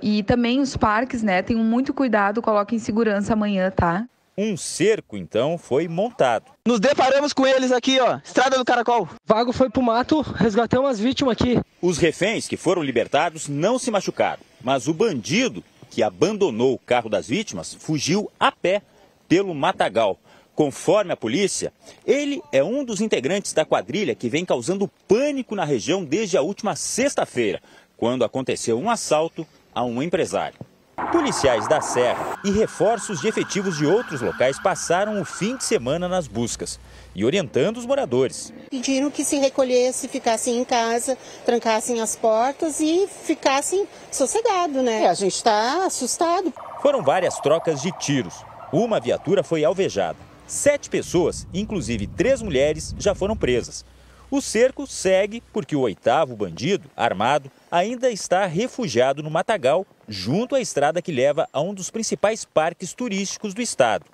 e também os parques, né? Tenham muito cuidado, coloquem em segurança amanhã, tá? Um cerco, então, foi montado. Nos deparamos com eles aqui, ó, Estrada do Caracol. Vago foi pro mato, resgatamos as vítimas aqui. Os reféns que foram libertados não se machucaram, mas o bandido que abandonou o carro das vítimas fugiu a pé pelo matagal. Conforme a polícia, ele é um dos integrantes da quadrilha que vem causando pânico na região desde a última sexta-feira, quando aconteceu um assalto a um empresário. Policiais da Serra e reforços de efetivos de outros locais passaram o fim de semana nas buscas e orientando os moradores. Pediram que se recolhessem, ficassem em casa, trancassem as portas e ficassem sossegados, né? A gente está assustado. Foram várias trocas de tiros. Uma viatura foi alvejada. 7 pessoas, inclusive 3 mulheres, já foram presas. O cerco segue porque o 8º bandido, armado, ainda está refugiado no matagal, junto à estrada que leva a um dos principais parques turísticos do estado,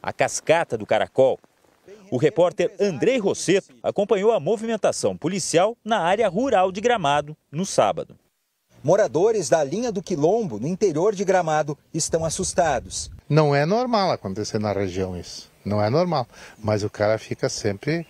a Cascata do Caracol. O repórter Andrei Rosseto acompanhou a movimentação policial na área rural de Gramado no sábado. Moradores da linha do Quilombo, no interior de Gramado, estão assustados. Não é normal acontecer na região isso, não é normal, mas o cara fica sempre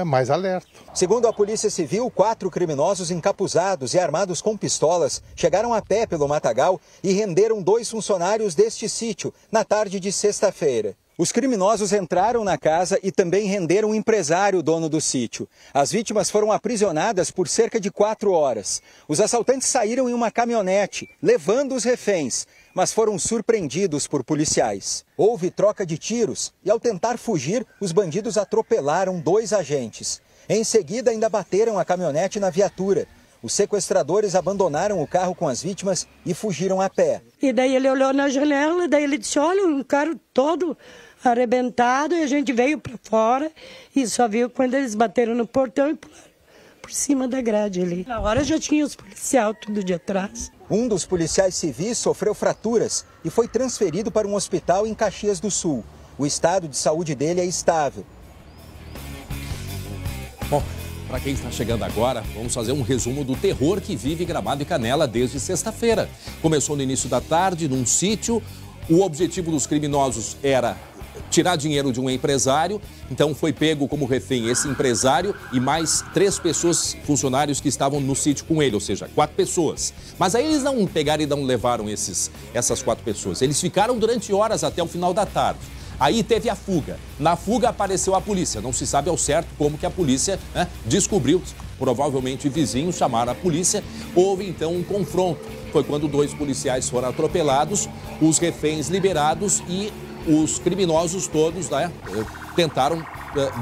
mais alerta. Segundo a Polícia Civil, 4 criminosos encapuzados e armados com pistolas chegaram a pé pelo matagal e renderam 2 funcionários deste sítio na tarde de sexta-feira. Os criminosos entraram na casa e também renderam um empresário, dono do sítio. As vítimas foram aprisionadas por cerca de 4 horas. Os assaltantes saíram em uma caminhonete, levando os reféns, mas foram surpreendidos por policiais. Houve troca de tiros e, ao tentar fugir, os bandidos atropelaram 2 agentes. Em seguida, ainda bateram a caminhonete na viatura. Os sequestradores abandonaram o carro com as vítimas e fugiram a pé. E daí ele olhou na janela, daí ele disse, olha, um carro todo arrebentado, e a gente veio para fora e só viu quando eles bateram no portão e pularam por cima da grade ali. Na hora já tinha os policiais tudo de atrás. Um dos policiais civis sofreu fraturas e foi transferido para um hospital em Caxias do Sul. O estado de saúde dele é estável. Bom, para quem está chegando agora, vamos fazer um resumo do terror que vive Gramado e Canela desde sexta-feira. Começou no início da tarde, num sítio. O objetivo dos criminosos era tirar dinheiro de um empresário, então foi pego como refém esse empresário e mais 3 pessoas, funcionários que estavam no sítio com ele, ou seja, 4 pessoas. Mas aí eles não pegaram e não levaram essas 4 pessoas, eles ficaram durante horas até o final da tarde. Aí teve a fuga. Na fuga apareceu a polícia. Não se sabe ao certo como que a polícia descobriu. Provavelmente vizinhos chamaram a polícia. Houve então um confronto. Foi quando 2 policiais foram atropelados, os reféns liberados e os criminosos todos tentaram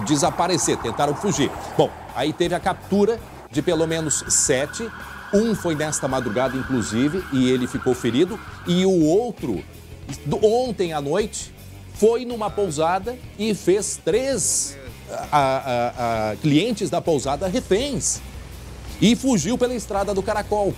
desaparecer, tentaram fugir. Bom, aí teve a captura de pelo menos 7. Um foi nesta madrugada, inclusive, e ele ficou ferido. E o outro, ontem à noite, foi numa pousada e fez 3 clientes da pousada reféns. E fugiu pela estrada do Caracol.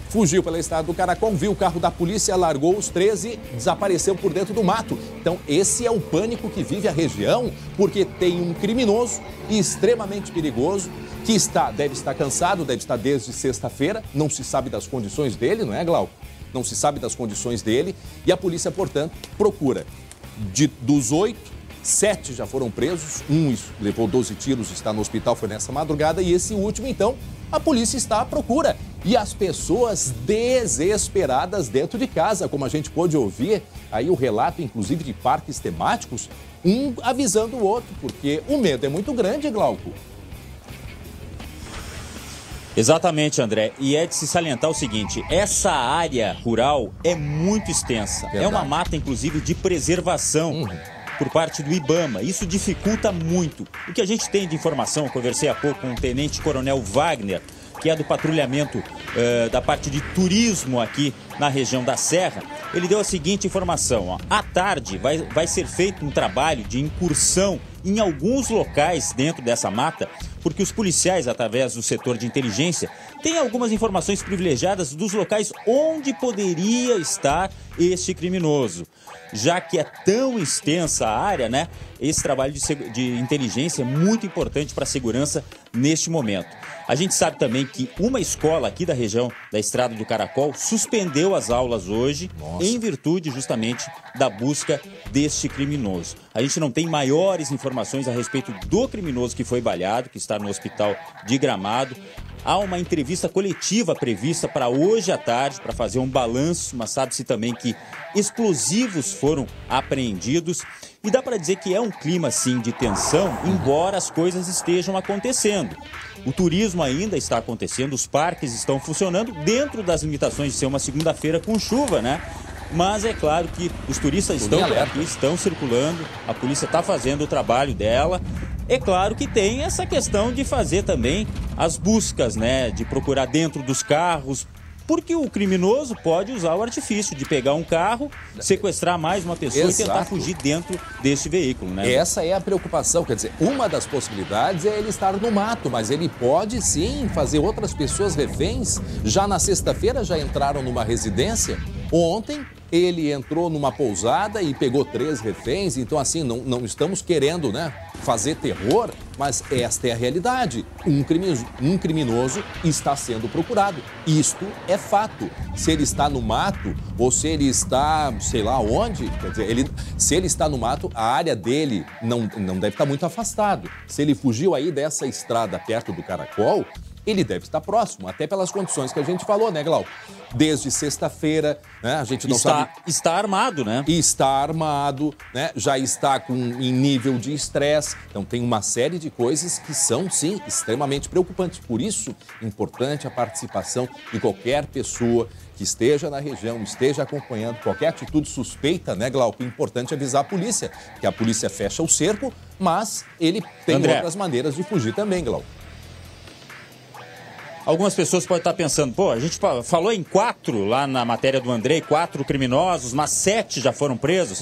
Fugiu pela estrada do Caracol, viu o carro da polícia, largou os 3 e desapareceu por dentro do mato. Então, esse é o pânico que vive a região, porque tem um criminoso extremamente perigoso, que deve estar cansado, deve estar desde sexta-feira, não se sabe das condições dele, não é, Glauco? Não se sabe das condições dele e a polícia, portanto, procura. Dos 8, 7 já foram presos, um levou 12 tiros, está no hospital, foi nessa madrugada, e esse último, então, a polícia está à procura. E as pessoas desesperadas dentro de casa, como a gente pôde ouvir aí o relato, inclusive, de parques temáticos, um avisando o outro, porque o medo é muito grande, Glauco. Exatamente, André. E é de se salientar o seguinte, essa área rural é muito extensa. Verdade. É uma mata, inclusive, de preservação por parte do IBAMA. Isso dificulta muito. O que a gente tem de informação, eu conversei há pouco com o Tenente Coronel Wagner, que é do patrulhamento da parte de turismo aqui na região da Serra, ele deu a seguinte informação. Ó, à tarde vai ser feito um trabalho de incursão em alguns locais dentro dessa mata, porque os policiais, através do setor de inteligência, têm algumas informações privilegiadas dos locais onde poderia estar este criminoso. Já que é tão extensa a área, né? Esse trabalho de inteligência é muito importante para a segurança neste momento. A gente sabe também que uma escola aqui da região da Estrada do Caracol suspendeu as aulas hoje em virtude justamente da busca deste criminoso. A gente não tem maiores informações a respeito do criminoso que foi baleado, que está estar no hospital de Gramado. Há uma entrevista coletiva prevista para hoje à tarde, para fazer um balanço, mas sabe-se também que explosivos foram apreendidos. E dá para dizer que é um clima, sim, de tensão, embora as coisas estejam acontecendo. O turismo ainda está acontecendo, os parques estão funcionando dentro das limitações de ser uma segunda-feira com chuva, né? Mas é claro que os turistas estão por aqui, estão circulando, a polícia está fazendo o trabalho dela. É claro que tem essa questão de fazer também as buscas, né? De procurar dentro dos carros, porque o criminoso pode usar o artifício de pegar um carro, sequestrar mais uma pessoa e tentar fugir dentro desse veículo, né? Essa é a preocupação, quer dizer, uma das possibilidades é ele estar no mato, mas ele pode sim fazer outras pessoas reféns. Já na sexta-feira já entraram numa residência. Ontem ele entrou numa pousada e pegou 3 reféns, então assim, não estamos querendo, né, fazer terror, mas esta é a realidade. Um criminoso está sendo procurado. Isto é fato. Se ele está no mato ou se ele está, sei lá onde, quer dizer, se ele está no mato, a área dele não deve estar muito afastado. Se ele fugiu aí dessa estrada perto do Caracol, ele deve estar próximo, até pelas condições que a gente falou, né, Glauco? Desde sexta-feira, né, a gente não sabe... Está armado, né? Está armado, né? Já está em nível de estresse. Então, tem uma série de coisas que são, sim, extremamente preocupantes. Por isso, importante a participação de qualquer pessoa que esteja na região, esteja acompanhando qualquer atitude suspeita, né, Glauco? Importante avisar a polícia, que a polícia fecha o cerco, mas ele tem outras maneiras de fugir também, Glauco. Algumas pessoas podem estar pensando, pô, a gente falou em 4 lá na matéria do Andrei, 4 criminosos, mas 7 já foram presos.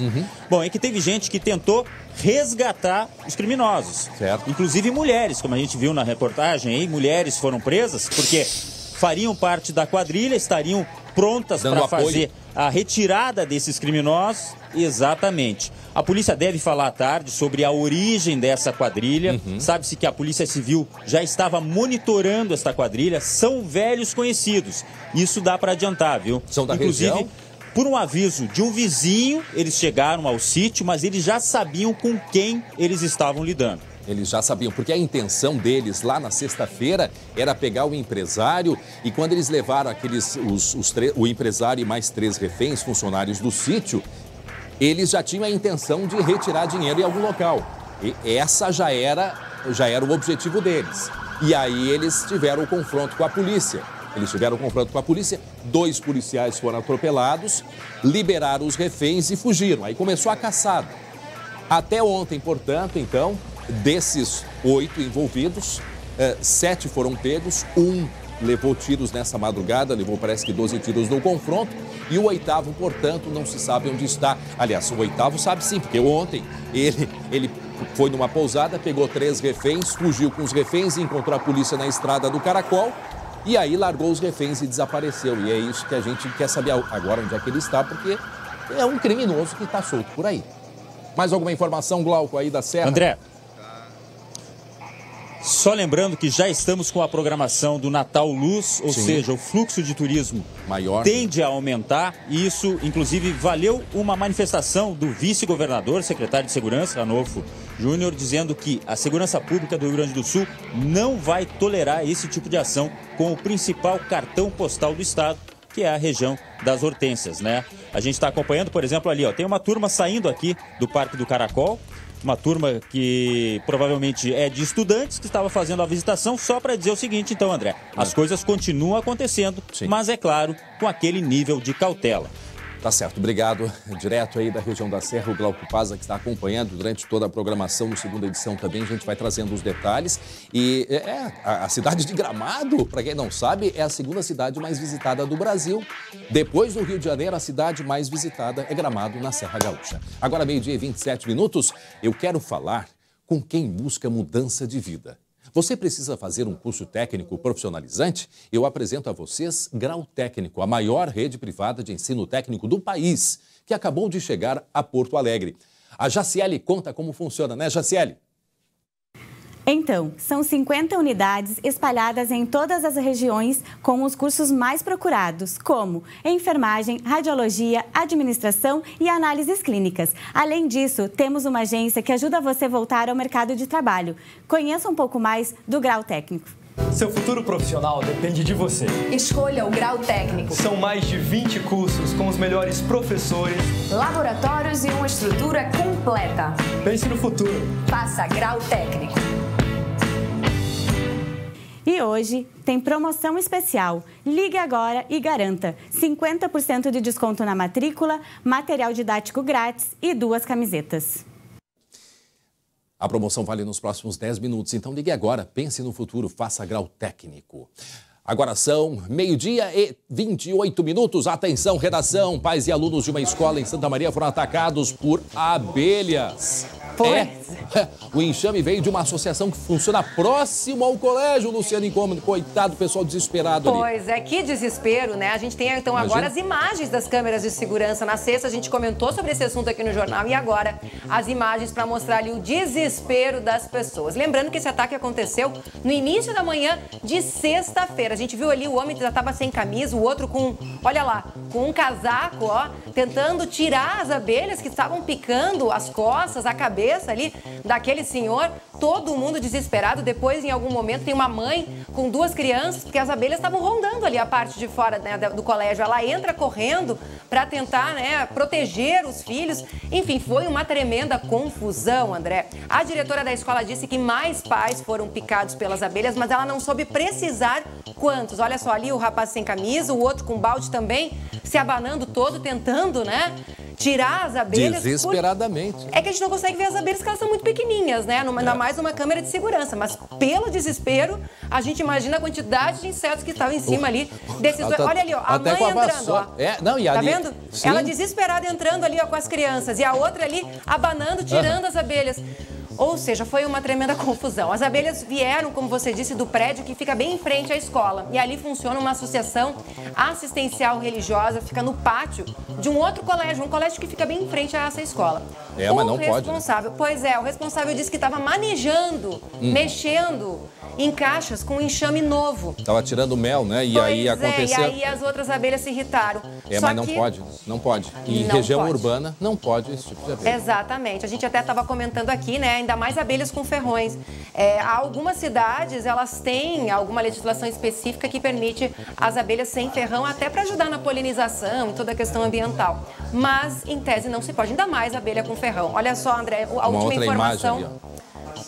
Bom, é que teve gente que tentou resgatar os criminosos. Certo. Inclusive mulheres, como a gente viu na reportagem aí, mulheres foram presas porque fariam parte da quadrilha, estariam prontas para fazer a retirada desses criminosos. Exatamente. A polícia deve falar à tarde sobre a origem dessa quadrilha. Sabe-se que a Polícia Civil já estava monitorando esta quadrilha. São velhos conhecidos. Isso dá para adiantar, viu? São da Inclusive, região? Por um aviso de um vizinho, eles chegaram ao sítio, mas eles já sabiam com quem eles estavam lidando. Eles já sabiam, porque a intenção deles lá na sexta-feira era pegar o empresário e quando eles levaram o empresário e mais 3 reféns, funcionários do sítio, eles já tinham a intenção de retirar dinheiro em algum local. E essa já era o objetivo deles. E aí eles tiveram o confronto com a polícia. 2 policiais foram atropelados, liberaram os reféns e fugiram. Aí começou a caçada. Até ontem, portanto, então, desses 8 envolvidos, 7 foram pegos, 1 levou tiros nessa madrugada, levou parece que 12 tiros no confronto, e o 8º, portanto, não se sabe onde está. Aliás, o 8º sabe sim, porque ontem ele foi numa pousada, pegou 3 reféns, fugiu com os reféns e encontrou a polícia na estrada do Caracol, e aí largou os reféns e desapareceu. E é isso que a gente quer saber agora onde é que ele está, porque é um criminoso que está solto por aí. Mais alguma informação, Glauco, aí da Serra? André, só lembrando que já estamos com a programação do Natal Luz, ou seja, o fluxo de turismo maior tende a aumentar. E isso, inclusive, valeu uma manifestação do vice-governador, secretário de Segurança, Ranolfo Júnior, dizendo que a segurança pública do Rio Grande do Sul não vai tolerar esse tipo de ação com o principal cartão postal do estado, que é a região das Hortênsias, né? A gente está acompanhando, por exemplo, ali, ó, tem uma turma saindo aqui do Parque do Caracol, uma turma que provavelmente é de estudantes que estava fazendo a visitação, só para dizer o seguinte, então, André, as coisas continuam acontecendo, mas é claro, com aquele nível de cautela. Tá certo, obrigado. Direto aí da região da Serra, o Glauco Paz, que está acompanhando durante toda a programação, no segunda edição também, a gente vai trazendo os detalhes. E a cidade de Gramado, para quem não sabe, é a 2ª cidade mais visitada do Brasil. Depois do Rio de Janeiro, a cidade mais visitada é Gramado, na Serra Gaúcha. Agora, 12h e 27 minutos, eu quero falar com quem busca mudança de vida. Você precisa fazer um curso técnico profissionalizante? Eu apresento a vocês Grau Técnico, a maior rede privada de ensino técnico do país, que acabou de chegar a Porto Alegre. A Jaciele conta como funciona, né, Jaciele? Então, são 50 unidades espalhadas em todas as regiões com os cursos mais procurados, como enfermagem, radiologia, administração e análises clínicas. Além disso, temos uma agência que ajuda você a voltar ao mercado de trabalho. Conheça um pouco mais do Grau Técnico. Seu futuro profissional depende de você. Escolha o Grau Técnico. São mais de 20 cursos com os melhores professores, laboratórios e uma estrutura completa. Pense no futuro. Faça Grau Técnico. E hoje tem promoção especial. Ligue agora e garanta 50% de desconto na matrícula, material didático grátis e 2 camisetas. A promoção vale nos próximos 10 minutos, então ligue agora, pense no futuro, faça Grau Técnico. Agora são 12h28. Atenção, redação. Pais e alunos de uma escola em Santa Maria foram atacados por abelhas. O enxame veio de uma associação que funciona próximo ao colégio, Luciane Incômodo. Coitado, pessoal desesperado ali. Pois é, que desespero, né? A gente tem então agora as imagens das câmeras de segurança. Na sexta a gente comentou sobre esse assunto aqui no jornal e agora as imagens para mostrar ali o desespero das pessoas. Lembrando que esse ataque aconteceu no início da manhã de sexta-feira. A gente viu ali o homem que já estava sem camisa, o outro com, olha lá, com um casaco, ó, tentando tirar as abelhas que estavam picando as costas, a cabeça ali daquele senhor. Todo mundo desesperado. Depois, em algum momento, tem uma mãe com 2 crianças, porque as abelhas estavam rondando ali a parte de fora, né, do colégio. Ela entra correndo para tentar, né, proteger os filhos. Enfim, foi uma tremenda confusão, André. A diretora da escola disse que mais pais foram picados pelas abelhas, mas ela não soube precisar quantos. Olha só, ali o rapaz sem camisa, o outro com balde também, se abanando todo, tentando, né, tirar as abelhas. Desesperadamente. É que a gente não consegue ver as abelhas porque elas são muito pequenininhas, né? Ainda mais numa câmera de segurança. Mas pelo desespero, a gente imagina a quantidade de insetos que estavam em cima ali desses dois. Olha ali, ó, a mãe entrando, ó. Tá vendo? Sim. Ela desesperada entrando ali, ó, com as crianças. E a outra ali abanando, tirando as abelhas. Ou seja, foi uma tremenda confusão. As abelhas vieram, como você disse, do prédio que fica bem em frente à escola. E ali funciona uma associação assistencial religiosa, fica no pátio de um outro colégio, um colégio que fica bem em frente a essa escola. Mas não pode, né? Pois é, o responsável disse que estava manejando, mexendo em caixas com enxame novo. Estava tirando mel, né? E aí aconteceu. E aí as outras abelhas se irritaram. Mas não pode, não pode. Em região urbana, não pode esse tipo de abelha. Exatamente. A gente até estava comentando aqui, né? Ainda mais abelhas com ferrões. Algumas cidades, elas têm alguma legislação específica que permite as abelhas sem ferrão, até para ajudar na polinização e toda a questão ambiental. Mas, em tese, não se pode, ainda mais abelha com ferrão. Olha só, André, a última informação. Ali,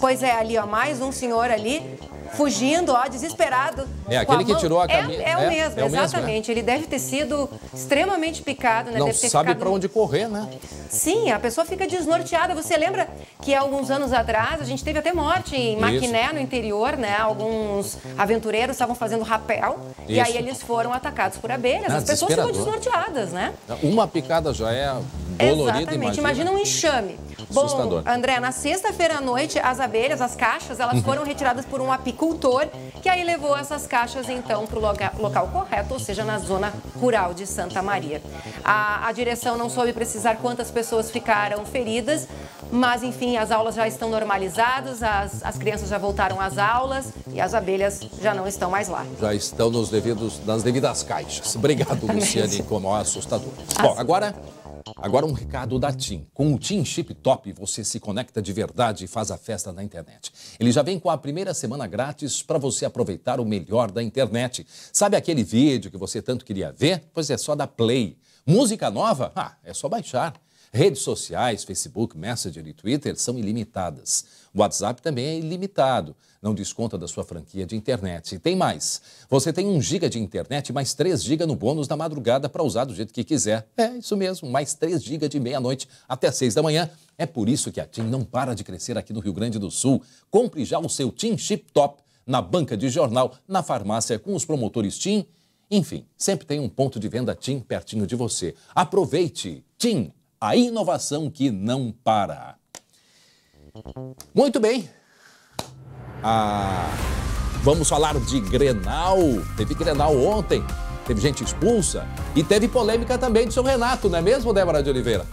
pois é, ali, ó, mais um senhor ali, fugindo, ó, desesperado. Aquele que tirou a camisa. É o mesmo, exatamente. Ele deve ter sido extremamente picado, né? Não deve ter sabe para onde correr, né? Sim, a pessoa fica desnorteada. Você lembra que há alguns anos atrás a gente teve até morte em Maquiné, no interior, né? Alguns aventureiros estavam fazendo rapel e aí eles foram atacados por abelhas. As pessoas ficam desnorteadas, né? Uma picada já é dolorida. Exatamente. Imagina um enxame. Assustador. Bom, André, na sexta-feira à noite, as abelhas, as caixas, elas foram retiradas por um apicultor, que aí levou essas caixas, então, para o local correto, ou seja, na zona rural de Santa Maria. A direção não soube precisar quantas pessoas ficaram feridas, mas, enfim, as aulas já estão normalizadas, as crianças já voltaram às aulas e as abelhas já não estão mais lá. Já estão nas devidas caixas. Obrigado, Luciane, como é assustador. Bom, Agora um recado da TIM. Com o TIM Chip Top, você se conecta de verdade e faz a festa na internet. Ele já vem com a primeira semana grátis para você aproveitar o melhor da internet. Sabe aquele vídeo que você tanto queria ver? Pois é só dar play. Música nova? É só baixar. Redes sociais, Facebook, Messenger e Twitter são ilimitadas. O WhatsApp também é ilimitado. Não desconta da sua franquia de internet. E tem mais. Você tem 1 GB de internet mais 3 GB no bônus da madrugada para usar do jeito que quiser. É isso mesmo, mais 3 GB de meia-noite até 6 da manhã. É por isso que a TIM não para de crescer aqui no Rio Grande do Sul. Compre já o seu TIM Chip Top na banca de jornal, na farmácia com os promotores TIM. Enfim, sempre tem um ponto de venda TIM pertinho de você. Aproveite. TIM, a inovação que não para. Muito bem. Vamos falar de Grenal. Teve Grenal ontem, teve gente expulsa e teve polêmica também de seu Renato, não é mesmo, Débora de Oliveira?